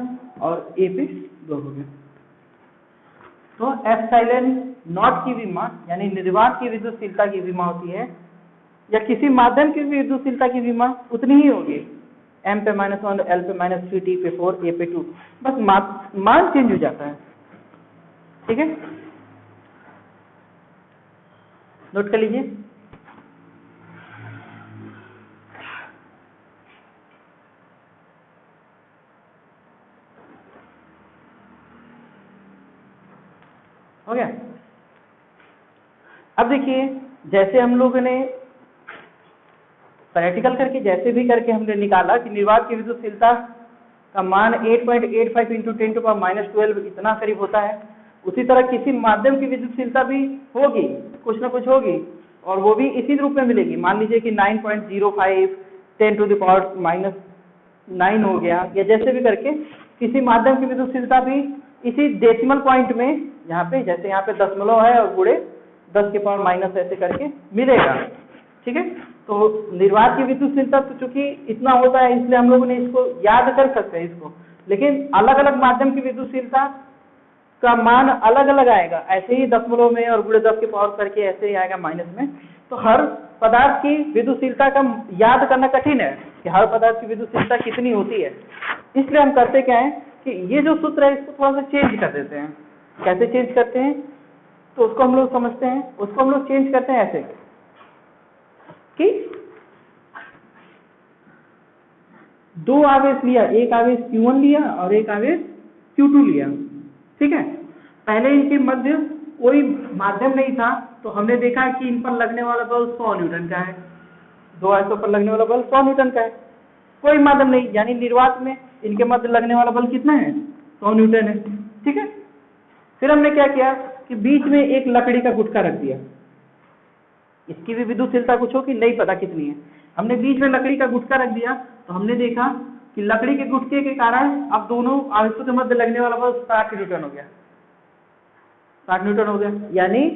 Speaker 1: और A पे 2 हो गया। तो एप्सिलॉन नॉट की विमा यानी निर्वात की विद्युतशीलता की विमा होती है, या किसी माध्यम की विद्युतशीलता की विमा उतनी ही होगी, M पे -1, L पे -3, T पे 4, A पे 2, बस मान चेंज हो जाता है। ठीक है, नोट कर लीजिए। हो गया। अब देखिए, जैसे हम लोगों ने प्रैक्टिकल करके जैसे भी करके हमने निकाला कि निर्वात की विद्युतशीलता का मान 8.85 × 10⁻12 इतना करीब होता है, उसी तरह किसी माध्यम की विद्युतशीलता भी होगी, कुछ ना कुछ होगी, और वो भी इसी रूप में मिलेगी। मान लीजिए कि 9.05 10⁻⁹ हो गया, या जैसे भी करके किसी माध्यम की विद्युतशीलता भी इसी डेसिमल पॉइंट में, यहाँ पे जैसे यहाँ पे दशमलव है और गुणे 10⁻⁻, ऐसे करके मिलेगा। ठीक है, तो निर्वात की विद्युतशीलता तो चूंकि इतना होता है इसलिए हम लोगों ने इसको याद कर सकते हैं इसको, लेकिन अलग अलग माध्यम की विद्युतशीलता का मान अलग अलग आएगा, ऐसे ही दशमलव में और गुणे 10 के पावर करके ऐसे ही आएगा माइनस में। तो हर पदार्थ की विद्युतशीलता का याद करना कठिन है कि हर पदार्थ की विद्युतशीलता कितनी होती है, इसलिए हम करते क्या है कि ये जो सूत्र है इसको थोड़ा सा चेंज कर देते हैं। कैसे चेंज करते हैं तो उसको हम लोग समझते हैं। उसको हम लोग चेंज करते हैं ऐसे कि 2 आवेश लिया, एक आवेश Q1 लिया और एक आवेश Q2 लिया। ठीक है, पहले इनके मध्य कोई माध्यम नहीं था, तो हमने देखा कि इन पर लगने वाला बल 100 न्यूटन का है, 2 आवेशों पर लगने वाला बल 100 न्यूटन का है, कोई माध्यम नहीं, यानी निर्वात में इनके मध्य लगने वाला बल कितना है, 100 न्यूटन है। ठीक है, फिर हमने क्या किया कि बीच में एक लकड़ी का गुटका रख दिया, इसकी भी विद्युतशीलता कुछ होगी, नहीं पता कितनी है, हमने बीच में लकड़ी का गुटका रख दिया, तो हमने देखा कि लकड़ी के गुटके के कारण अब दोनों आवेशों के मध्य लगने वाला बल 60 न्यूटन हो गया, 60 न्यूटन हो गया, यानी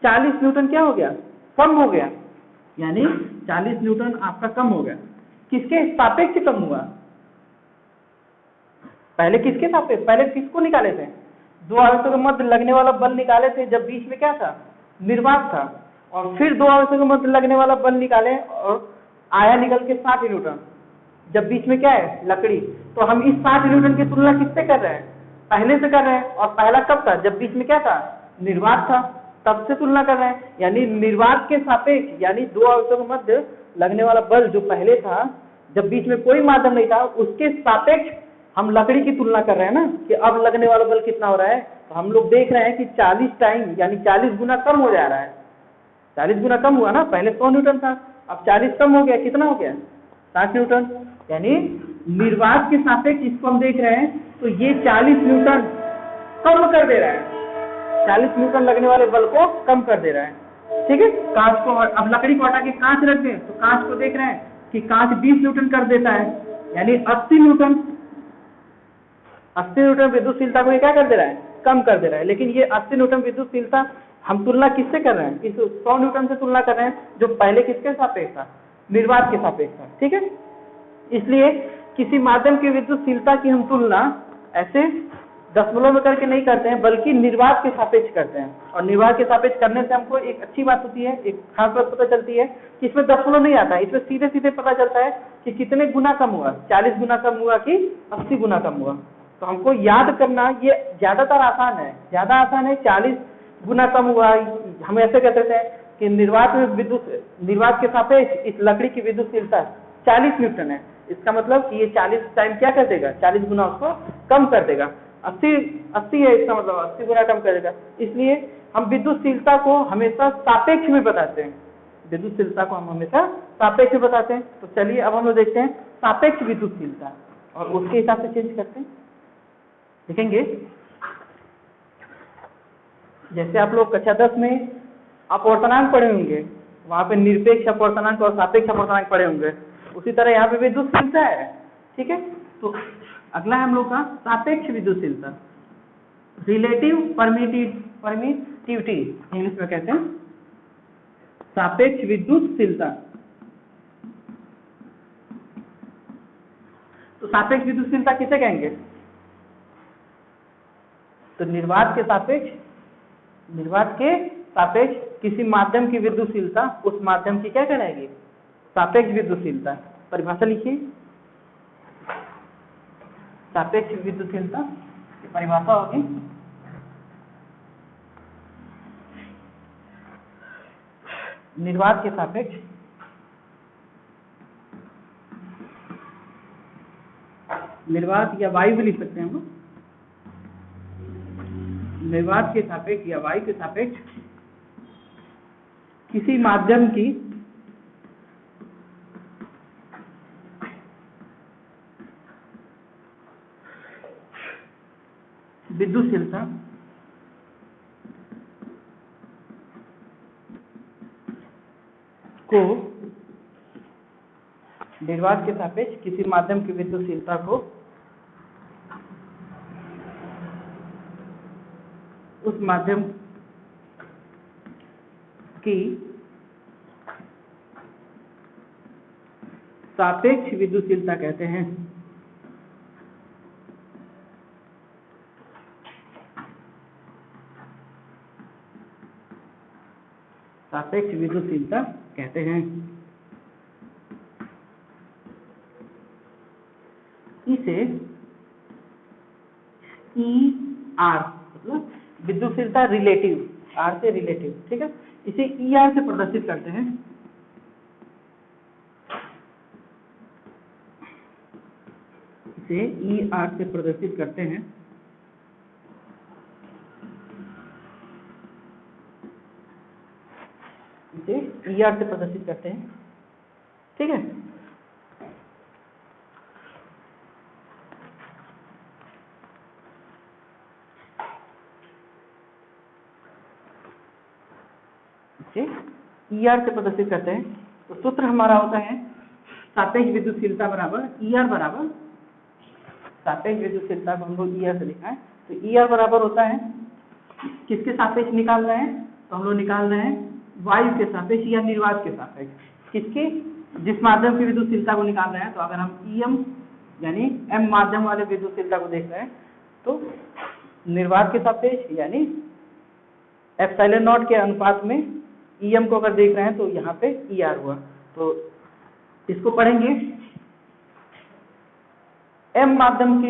Speaker 1: 40 न्यूटन क्या हो गया, कम हो गया, यानी 40 न्यूटन आपका कम हो गया। किसके सापेक्ष कम हुआ, पहले किसके सापेक्ष, पहले किसको निकाले थे, 2 आवेशों के मध्य लगने वाला बल निकाले थे जब बीच में क्या था, निर्वात था, और फिर 2 आवेशों के मध्य लगने वाला बल निकाले और आया निकल के 60 न्यूटन जब बीच में क्या है, लकड़ी। तो हम इस 60 न्यूटन की तुलना किससे कर रहे हैं, पहले से कर रहे हैं, और पहला कब था, जब बीच में क्या था, निर्वात था, तब से तुलना कर रहे हैं, यानी निर्वात के सापेक्ष, यानी 2 आवेशों के मध्य लगने वाला बल जो पहले था जब बीच में कोई माध्यम नहीं था, उसके सापेक्ष हम लकड़ी की तुलना कर रहे हैं ना कि अब लगने वाला बल कितना हो रहा है। तो हम लोग देख रहे हैं कि 40 टाइम यानी 40 गुना कम हो जा रहा है, 40 गुना कम हुआ ना, पहले 100 न्यूटन था, अब 40 कम हो गया, कितना हो गया, 60 न्यूटन, यानी निर्वात के सापेक्ष इसको हम देख रहे हैं, तो ये 40 न्यूटन कम कर दे रहा है, 40 न्यूटन लगने वाले बल को कम कर दे रहा है। ठीक है, कांच को, अब लकड़ी को हटा के कांच रख दें, तो कांच को देख रहे हैं कि कांच 20 न्यूटन कर देता है, यानी 80 न्यूटन, 80 न्यूटन विद्युतशीलता को ये क्या कर दे रहा है, कम कर दे रहा है। लेकिन ये 80 न्यूटन विद्युतशीलता हम तुलना किससे कर रहे हैं, इस 100 न्यूटन से तुलना कर रहे हैं जो पहले किसके सापेक्ष था, निर्वात के सापेक्ष था। ठीक है, इसलिए किसी माध्यम की विद्युतशीलता की हम तुलना ऐसे दशमलव में करके नहीं करते हैं, बल्कि निर्वात के सापेक्ष करते हैं, और निर्वात के सापेक्ष करने से हमको एक अच्छी बात होती है, एक खास बात पता चलती है कि इसमें दशमलव नहीं आता है, इसमें सीधे सीधे पता चलता है कि कितने गुना कम हुआ, 40 गुना कम हुआ कि 80 गुना कम हुआ। तो हमको याद करना ये ज्यादातर आसान है, ज्यादा आसान है, 40 गुना कम हुआ, हम ऐसे कहते थे कि निर्वात के सापेक्ष इस लकड़ी की विद्युतशीलता 40 न्यूटन है, इसका मतलब कि ये 40 टाइम क्या कर देगा, 40 गुना उसको कम कर देगा, 80 है, इसका मतलब 80 गुना कम कर देगा। इसलिए हम विद्युतशीलता को हमेशा सापेक्ष में बताते हैं, विद्युतशीलता को हम हमेशा सापेक्ष बताते हैं। तो चलिए अब हम लोग देखते हैं सापेक्ष विद्युतशीलता और उसके हिसाब से चेंज करते हैं। देखेंगे जैसे आप लोग कक्षा 10 में अपवर्तनांक पढ़े होंगे, वहां पे निरपेक्ष अपवर्तनांक और सापेक्ष अपवर्तनांक पढ़े होंगे, उसी तरह यहाँ पे विद्युतशीलता है। ठीक है, तो अगला है हम लोग का सापेक्ष विद्युतशीलता, रिलेटिव परमिटिविटी इंग्लिश में कहते हैं, सापेक्ष विद्युतशीलता। तो सापेक्ष विद्युतशीलता किसे कहेंगे? तो निर्वात के सापेक्ष किसी माध्यम की विद्युतशीलता उस माध्यम की क्या कहलाएगी? सापेक्ष विद्युतशीलता। परिभाषा लिखिए, सापेक्ष विद्युतशीलता की परिभाषा होगी निर्वात के सापेक्ष निर्वात या वायु भी लिख सकते हैं हम लोग, निर्वात के सापेक्ष या वायु के सापेक्ष किसी माध्यम की विद्युतशीलता को निर्वात के सापेक्ष किसी माध्यम की विद्युतशीलता को उस माध्यम की सापेक्ष विद्युतशीलता कहते हैं। सापेक्ष विद्युतशीलता कहते हैं। इसे ER मतलब विद्युतशीलता रिलेटिव, R से रिलेटिव, ठीक है, इसे ER से प्रदर्शित करते हैं। इसे ER से प्रदर्शित करते हैं। इसे ER से प्रदर्शित करते हैं, ठीक है। ER से प्रदर्शित करते हैं। तो सूत्र हमारा होता है सापेक्ष विद्युतशीलता बराबर ER बराबर, सापेक्ष विद्युतशीलता को हम लोग ER से लिखा है, तो ER बराबर होता है, किसके सापेक्ष निकाल रहे हैं? तो हम लोग निकाल रहे हैं वायु के सापेक्ष या निर्वात के सापेक्ष। किसके? जिस माध्यम की विद्युतशीलता को निकाल रहे हैं। तो अगर हम EM यानी M माध्यम वाले विद्युतशीलता को देख रहे हैं तो निर्वात के सापेक्ष यानी एप्सिलॉन नॉट के अनुपात में EM को अगर देख रहे हैं तो यहाँ पे ER हुआ। तो इसको पढ़ेंगे M माध्यम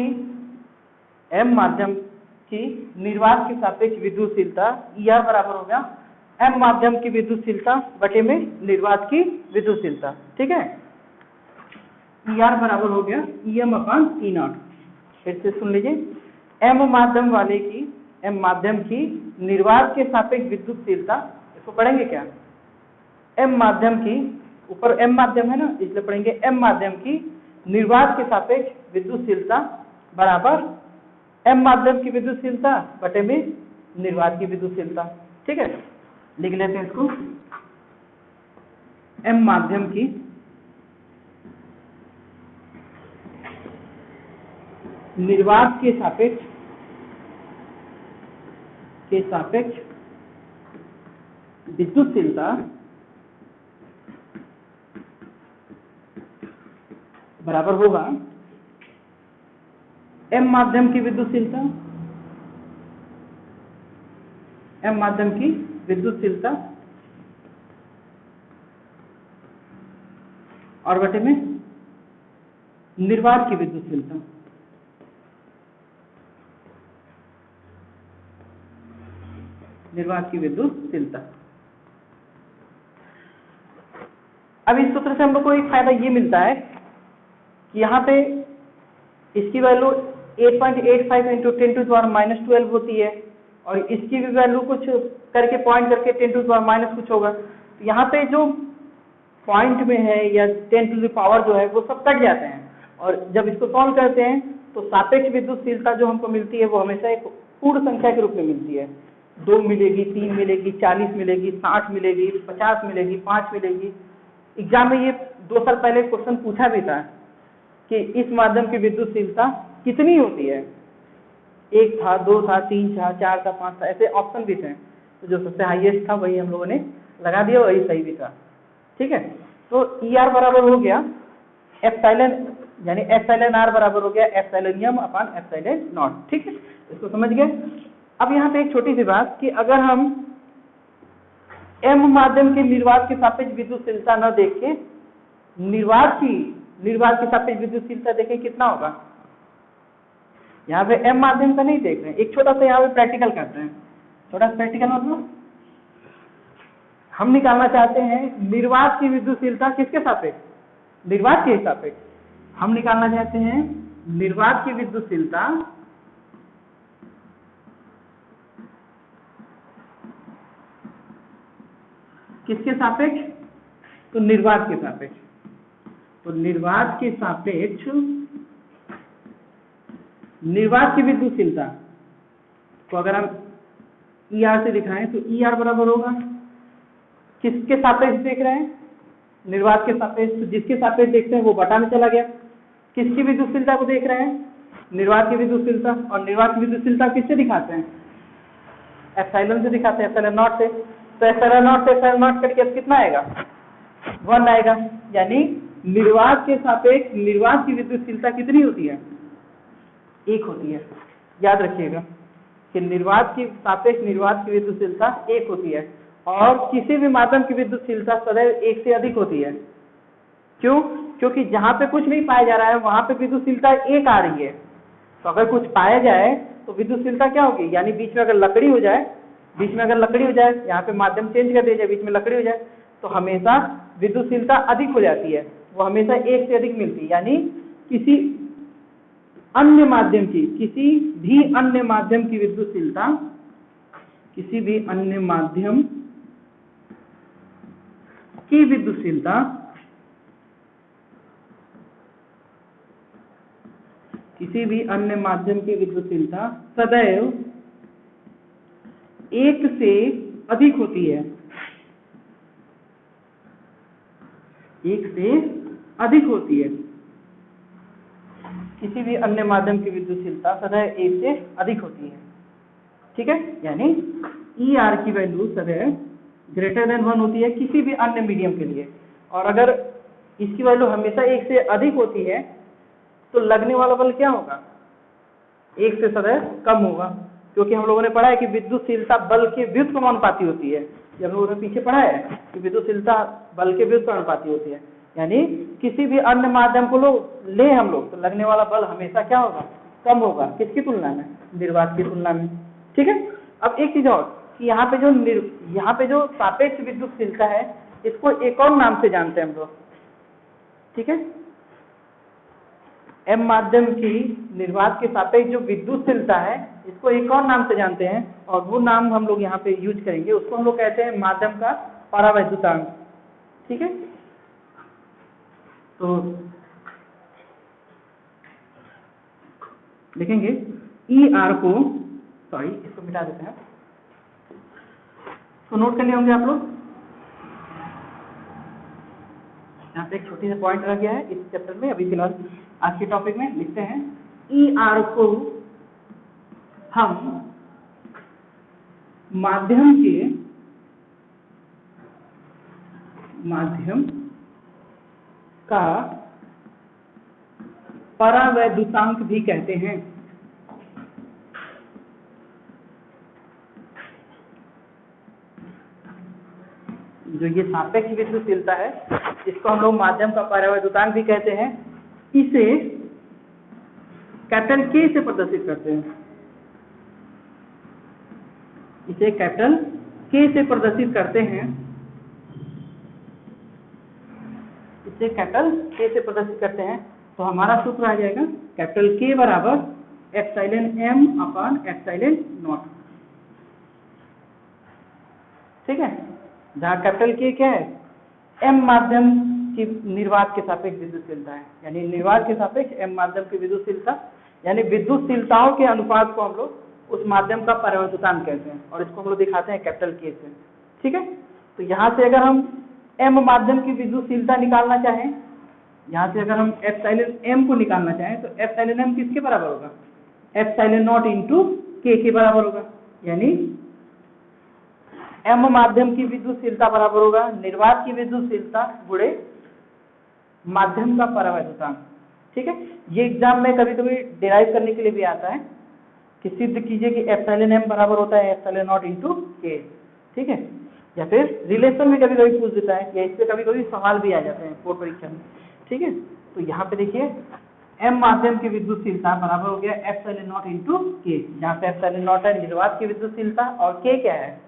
Speaker 1: की निर्वात के सापेक्ष विद्युतशीलता ER बराबर होगा M माध्यम की विद्युतशीलता बटे में निर्वात की विद्युतशीलता, ठीक है। ER बराबर हो गया EM अपान E0। फिर से सुन लीजिए, M माध्यम की निर्वात के सापेक्ष विद्युतशीलता, इसको पढ़ेंगे क्या? M माध्यम की, ऊपर M माध्यम है ना, इसलिए पढ़ेंगे M माध्यम की निर्वात के सापेक्ष विद्युतशीलता बराबर M माध्यम की विद्युतशीलता बटे में निर्वात की विद्युतशीलता, ठीक है। लिख लेते हैं इसको, M माध्यम की निर्वात के सापेक्ष विद्युतशीलता बराबर होगा M माध्यम की विद्युतशीलता, M माध्यम की विद्युतशीलता और बटे में निर्वात की विद्युतशीलता। निर्वात की विद्युतशीलता। अब इस सूत्र से हम लोग को एक फायदा ये मिलता है कि यहाँ पे इसकी वैल्यू 8.85 इंटू 10⁻⁻12 होती है और इसकी भी वैल्यू कुछ करके पॉइंट करके 10⁻⁻ कुछ होगा। तो यहाँ पे जो पॉइंट में है या 10 टू द पावर जो है वो सब कट जाते हैं, और जब इसको सॉल्व करते हैं तो सापेक्ष विद्युतशीलता जो हमको मिलती है वो हमेशा एक पूर्ण संख्या के रूप में मिलती है। 2 मिलेगी, 3 मिलेगी, 40 मिलेगी, 60 मिलेगी, 50 मिलेगी, 5 मिलेगी। एग्जाम में ये 2 साल पहले क्वेश्चन पूछा भी था कि इस माध्यम की विद्युतशीलता कितनी होती है। 1 था, 2 था, 3 था, 4 था, 5 था, ऐसे ऑप्शन भी थे। तो जो सबसे हाईएस्ट था वही हम लोगों ने लगा दिया, वही सही भी था। ठीक है, तो ई आर बराबर हो गया एप्सिलॉन, यानी एप्सिलॉन आर बराबर हो गया epsilon M upon epsilon naught. ठीक है, इसको समझ गए। अब यहाँ पे एक छोटी सी बात कि अगर हम एम माध्यम के निर्वात के सापेक्ष विद्युतशीलता न देख के निर्वात की सापेक्ष विद्युतशीलता देखें कितना होगा। यहाँ पे एम माध्यम का नहीं देख रहे हैं, एक छोटा सा यहाँ पे प्रैक्टिकल करते हैं। छोटा सा प्रैक्टिकल मतलब हम निकालना चाहते हैं निर्वात की विद्युतशीलता किसके सापेक्ष, निर्वात के सापेक्ष। हम निकालना चाहते हैं निर्वात की विद्युतशीलता किसके सापेक्ष, तो निर्वात के सापेक्ष। तो निर्वात के सापेक्ष निर्वात की विद्युतशीलता को अगर हम ई आर से दिखाएं तो ई आर बराबर होगा किसके सापेक्ष देख रहे हैं, निर्वात के सापेक्ष। तो जिसके सापेक्ष देखते हैं वो बटा में चला गया। किसकी विद्युतशीलता को देख रहे हैं, निर्वात की विद्युतशीलता। और निर्वात की विद्युतशीलता किससे दिखाते हैं, एप्सिलॉन से दिखाते हैं, एप्सिलॉन नॉट से। तो एप्सिलॉन नॉट से एप्सिलॉन नॉट करके अब कितना आएगा, 1 आएगा। यानी निर्वात के सापेक्ष निर्वात की विद्युतशीलता कितनी होती है, 1 होती है। याद रखिएगा कि निर्वात की सापेक्ष निर्वात की विद्युतशीलता 1 होती है, और किसी भी माध्यम की विद्युतशीलता सदैव 1 से अधिक होती है। क्यों, क्योंकि जहां पे कुछ नहीं पाया जा रहा है वहां पे विद्युतशीलता 1 आ रही है। तो अगर कुछ पाया जाए तो विद्युतशीलता क्या होगी, यानी बीच में अगर लकड़ी हो जाए, यहाँ पे माध्यम चेंज कर दिया जाए, बीच में लकड़ी हो जाए, तो हमेशा विद्युतशीलता अधिक हो जाती है, वो हमेशा 1 से अधिक मिलती है। यानी किसी भी अन्य माध्यम की विद्युतशीलता, किसी भी अन्य माध्यम की विद्युतशीलता सदैव 1 से अधिक होती है, 1 से अधिक होती है। किसी भी अन्य माध्यम की विद्युतशीलता सदैव 1 से अधिक होती है। ठीक है, यानी ई आर की वैल्यू सदैव ग्रेटर देन 1 होती है किसी भी अन्य मीडियम के लिए। और अगर इसकी वैल्यू हमेशा 1 से अधिक होती है तो लगने वाला बल क्या होगा, 1 से सदैव कम होगा। क्योंकि हम लोगों ने पढ़ा है कि विद्युतशीलता बल के व्युत्क्रमानुपाती होती है। ये हम लोगों ने पीछे पढ़ा है कि विद्युतशीलता बल के व्युत्क्रमानुपाती होती है। यानी किसी भी अन्य माध्यम को ले हम लोग तो लगने वाला बल हमेशा क्या होगा, कम होगा। किसकी तुलना में, निर्वात की तुलना में। ठीक है, अब एक चीज और कि यहाँ पे जो सापेक्ष विद्युतशीलता है इसको एक और नाम से जानते हैं हम लोग। ठीक है, एम माध्यम की निर्वात के सापेक्ष जो विद्युतशीलता है इसको एक और नाम से जानते हैं, और वो नाम हम लोग यहाँ पे यूज करेंगे। उसको हम लोग कहते हैं माध्यम का परावैद्युतांक। ठीक है, तो लिखेंगे ई आर को, सॉरी इसको मिटा देते हैं, तो नोट कर लिए होंगे आप लोग। यहाँ पे एक छोटी सी पॉइंट रह गया है इस चैप्टर में। अभी फिलहाल आज के टॉपिक में लिखते हैं ई आर को हम माध्यम का परावैद्युतांक भी कहते हैं। जो ये सापेक्ष विद्युतशीलता है इसको हम लोग माध्यम का परावैद्युतांक भी कहते हैं। इसे कैपिटल के से प्रदर्शित करते हैं, इसे कैपिटल के से प्रदर्शित करते हैं, इसे कैपिटल के से प्रदर्शित करते हैं। तो हमारा सूत्र आ जाएगा कैपिटल के बराबर epsilon M upon epsilon naught. ठीक है, जहाँ कैपिटल के क्या है, m माध्यम की निर्वात के सापेक्ष विद्युतशीलता है, यानी निर्वात के सापेक्ष m माध्यम की विद्युतशीलता, यानी विद्युतशीलताओं के अनुपात को हम लोग उस माध्यम का परावर्तकांक कहते हैं, और इसको हम लोग दिखाते हैं कैपिटल K से। ठीक है, तो यहाँ से अगर हम m माध्यम की विद्युतशीलता निकालना चाहें, यहाँ से अगर हम एप्सिलॉन m को निकालना चाहें तो एप्सिलॉन m किसके बराबर होगा, एप्सिलॉन नॉट इंटू K के बराबर होगा, यानी m माध्यम की विद्युतशीलता बराबर होगा निर्वात की विद्युतशीलता गुणे माध्यम का परावैद्युतांक। ठीक है, ये एग्जाम में कभी कभी डिराइव करने के लिए भी आता है कि सिद्ध कीजिए कि एप्सिलॉन m बराबर होता है एप्सिलॉन नॉट इंटू K। ठीक है, या फिर रिलेशन में कभी कभी पूछ देता है, या इससे कभी कभी सवाल भी आ जाते हैं बोर्ड परीक्षा में। ठीक है, तो यहाँ पे देखिए m माध्यम की विद्युतशीलता बराबर हो गया एप्सिलॉन नॉट इंटू K, जहाँ पे एप्सिलॉन नॉट है निर्वात की विद्युतशीलता और K क्या है,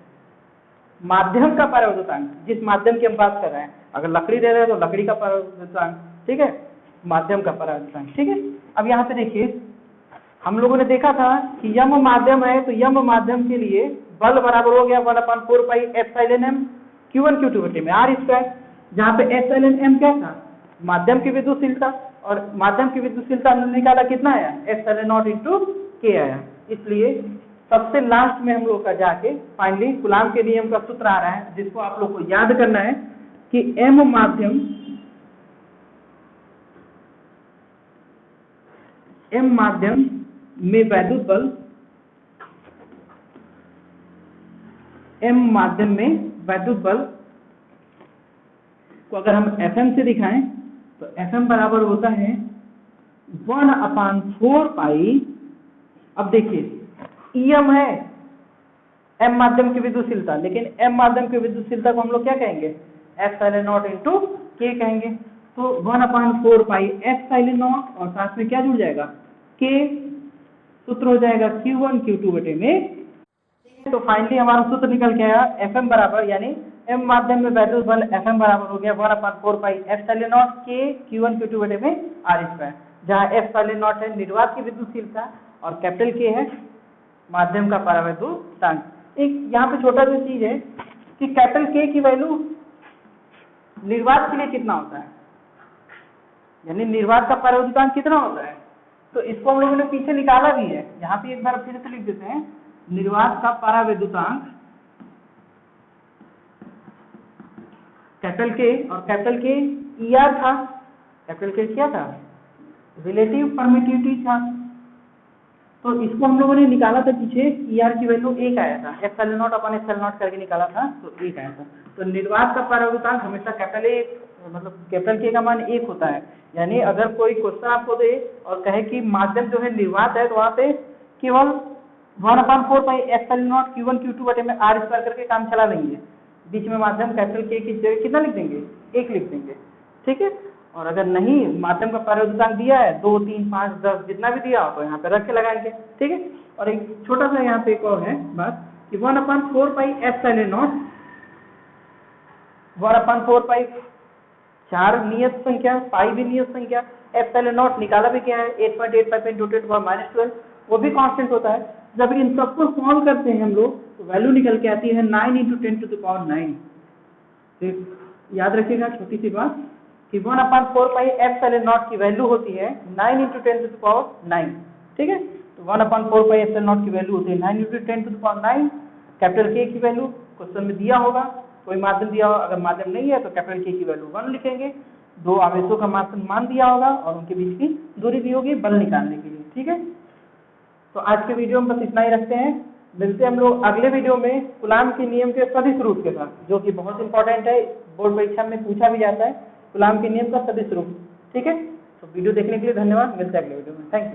Speaker 1: माध्यम का परावैद्युतांक, जिस माध्यम की हम बात कर रहे हैं। अगर लकड़ी दे रहे हैं तो लकड़ी का परावैद्युतांक, ठीक है, माध्यम का परावैद्युतांक। ठीक है, अब यहाँ पे देखिए हम लोगों ने देखा था कि यम माध्यम है, तो यम माध्यम के लिए बल बराबर हो गया 1/4 pi epsilon m q1 q2 बटे में r स्क्वायर, जहाँ पे एप्सिलॉन m क्या था, माध्यम की विद्युतशीलता, और माध्यम की विद्युतशीलता हमने निकाला कितना आया, एप्सिलॉन नॉट इंटू K आया। इसलिए सबसे लास्ट में हम लोग का जाके फाइनली कूलाम के नियम का सूत्र आ रहा है, जिसको आप लोग को याद करना है कि m माध्यम में वैद्युत बल, m माध्यम में वैद्युत बल को अगर हम Fm से दिखाएं तो Fm बराबर होता है 1/4 पाई। अब देखिए Em है m माध्यम की विद्युतशीलता, लेकिन m माध्यम की विद्युतशीलता को हम लोग क्या कहेंगे, एप्सिलॉन नॉट इंटू K कहेंगे। तो 1/4 पाई एप्सिलॉन नॉट और साथ में क्या जुड़ जाएगा, K, सूत्र हो जाएगा Q1 Q2 बटे में। तो फाइनली हमारा सूत्र निकल के आया Fm बराबर, यानी m माध्यम में वैद्युत बल Fm बराबर हो गया 1/4 pi epsilon not K Q1 Q2 बटे में r स्क्वायर, जहाँ एप्सिलॉन नॉट है निर्वात की विद्युतशीलता और कैपिटल K है माध्यम का परावैद्युतांक। एक यहाँ पे छोटा सा चीज है कि कैपिटल K की वैल्यू निर्वात के लिए कितना होता है, यानी निर्वात का परावैद्युतांक कितना होता है, तो इसको हम लोगों ने पीछे निकाला भी है। यहाँ पे एक बार फिर से लिख देते हैं, निर्वात का परावैद्युतांक कैपिटल K, और कैपिटल K ER था, कैपिटल K क्या था, रिलेटिव परमिटिविटी था, तो इसको हम लोगों ने निकाला था पीछे, ER की वैल्यू 1 आया था, epsilon not upon epsilon not करके निकाला था तो 1 आया था। तो निर्वात का परावैद्युतांक हमेशा कैपिटल A मतलब कैपिटल K का मान 1 होता है, यानी अगर कोई क्वेश्चन आपको दे और कहे कि माध्यम जो है निर्वात है, तो वहाँ पे केवल 1/4 pi epsilon not Q1 Q2 बटे में r स्क्वायर करके काम चला लेंगे, बीच में माध्यम कैपिटल K की जगह कितना लिख देंगे, 1 लिख देंगे। ठीक है, और अगर नहीं माध्यम का परावैद्युतांक दिया है 2, 3, 5, 10 जितना भी दिया हो तो यहाँ पे रख के लगाएंगे। ठीक है, और एक छोटा सा यहाँ पे एक और है बात कि 1/4 पाई एप्सिलॉन नॉट, 1/4 पाई 4 नियत संख्या, पाई भी नियत संख्या, एप्सिलॉन नॉट निकाला भी क्या है 8.85 × 10⁻12, वो भी कांस्टेंट होता है। जब इन सबको सॉल्व करते हैं हम लोग तो वैल्यू निकल के आती है 9 × 10⁻9। तो याद रखिएगा छोटी सी बात कि 1/4 पाई एप्सिलॉन नॉट की वैल्यू होती है 9 × 10⁻9। ठीक है, तो 1/4 पाई एप्सिलॉन नॉट की वैल्यू होती है 9 × 10⁻9। कैपिटल K की वैल्यू क्वेश्चन में दिया होगा, कोई माध्यम दिया होगा, अगर माध्यम नहीं है तो कैपिटल K की वैल्यू 1 लिखेंगे, 2 आवेशों का मान दिया होगा और उनके बीच की दूरी दी होगी बल निकालने के लिए। ठीक है, तो आज के वीडियो में बस इतना ही रखते हैं, मिलते हैं हम लोग अगले वीडियो में कूलाम के नियम के सदिश रूप के साथ, जो कि बहुत इंपॉर्टेंट है, बोर्ड परीक्षा में पूछा भी जाता है कूलाम के नियम का सदिश रूप। ठीक है, तो वीडियो देखने के लिए धन्यवाद, मिलते हैं अगले वीडियो में, थैंक यू।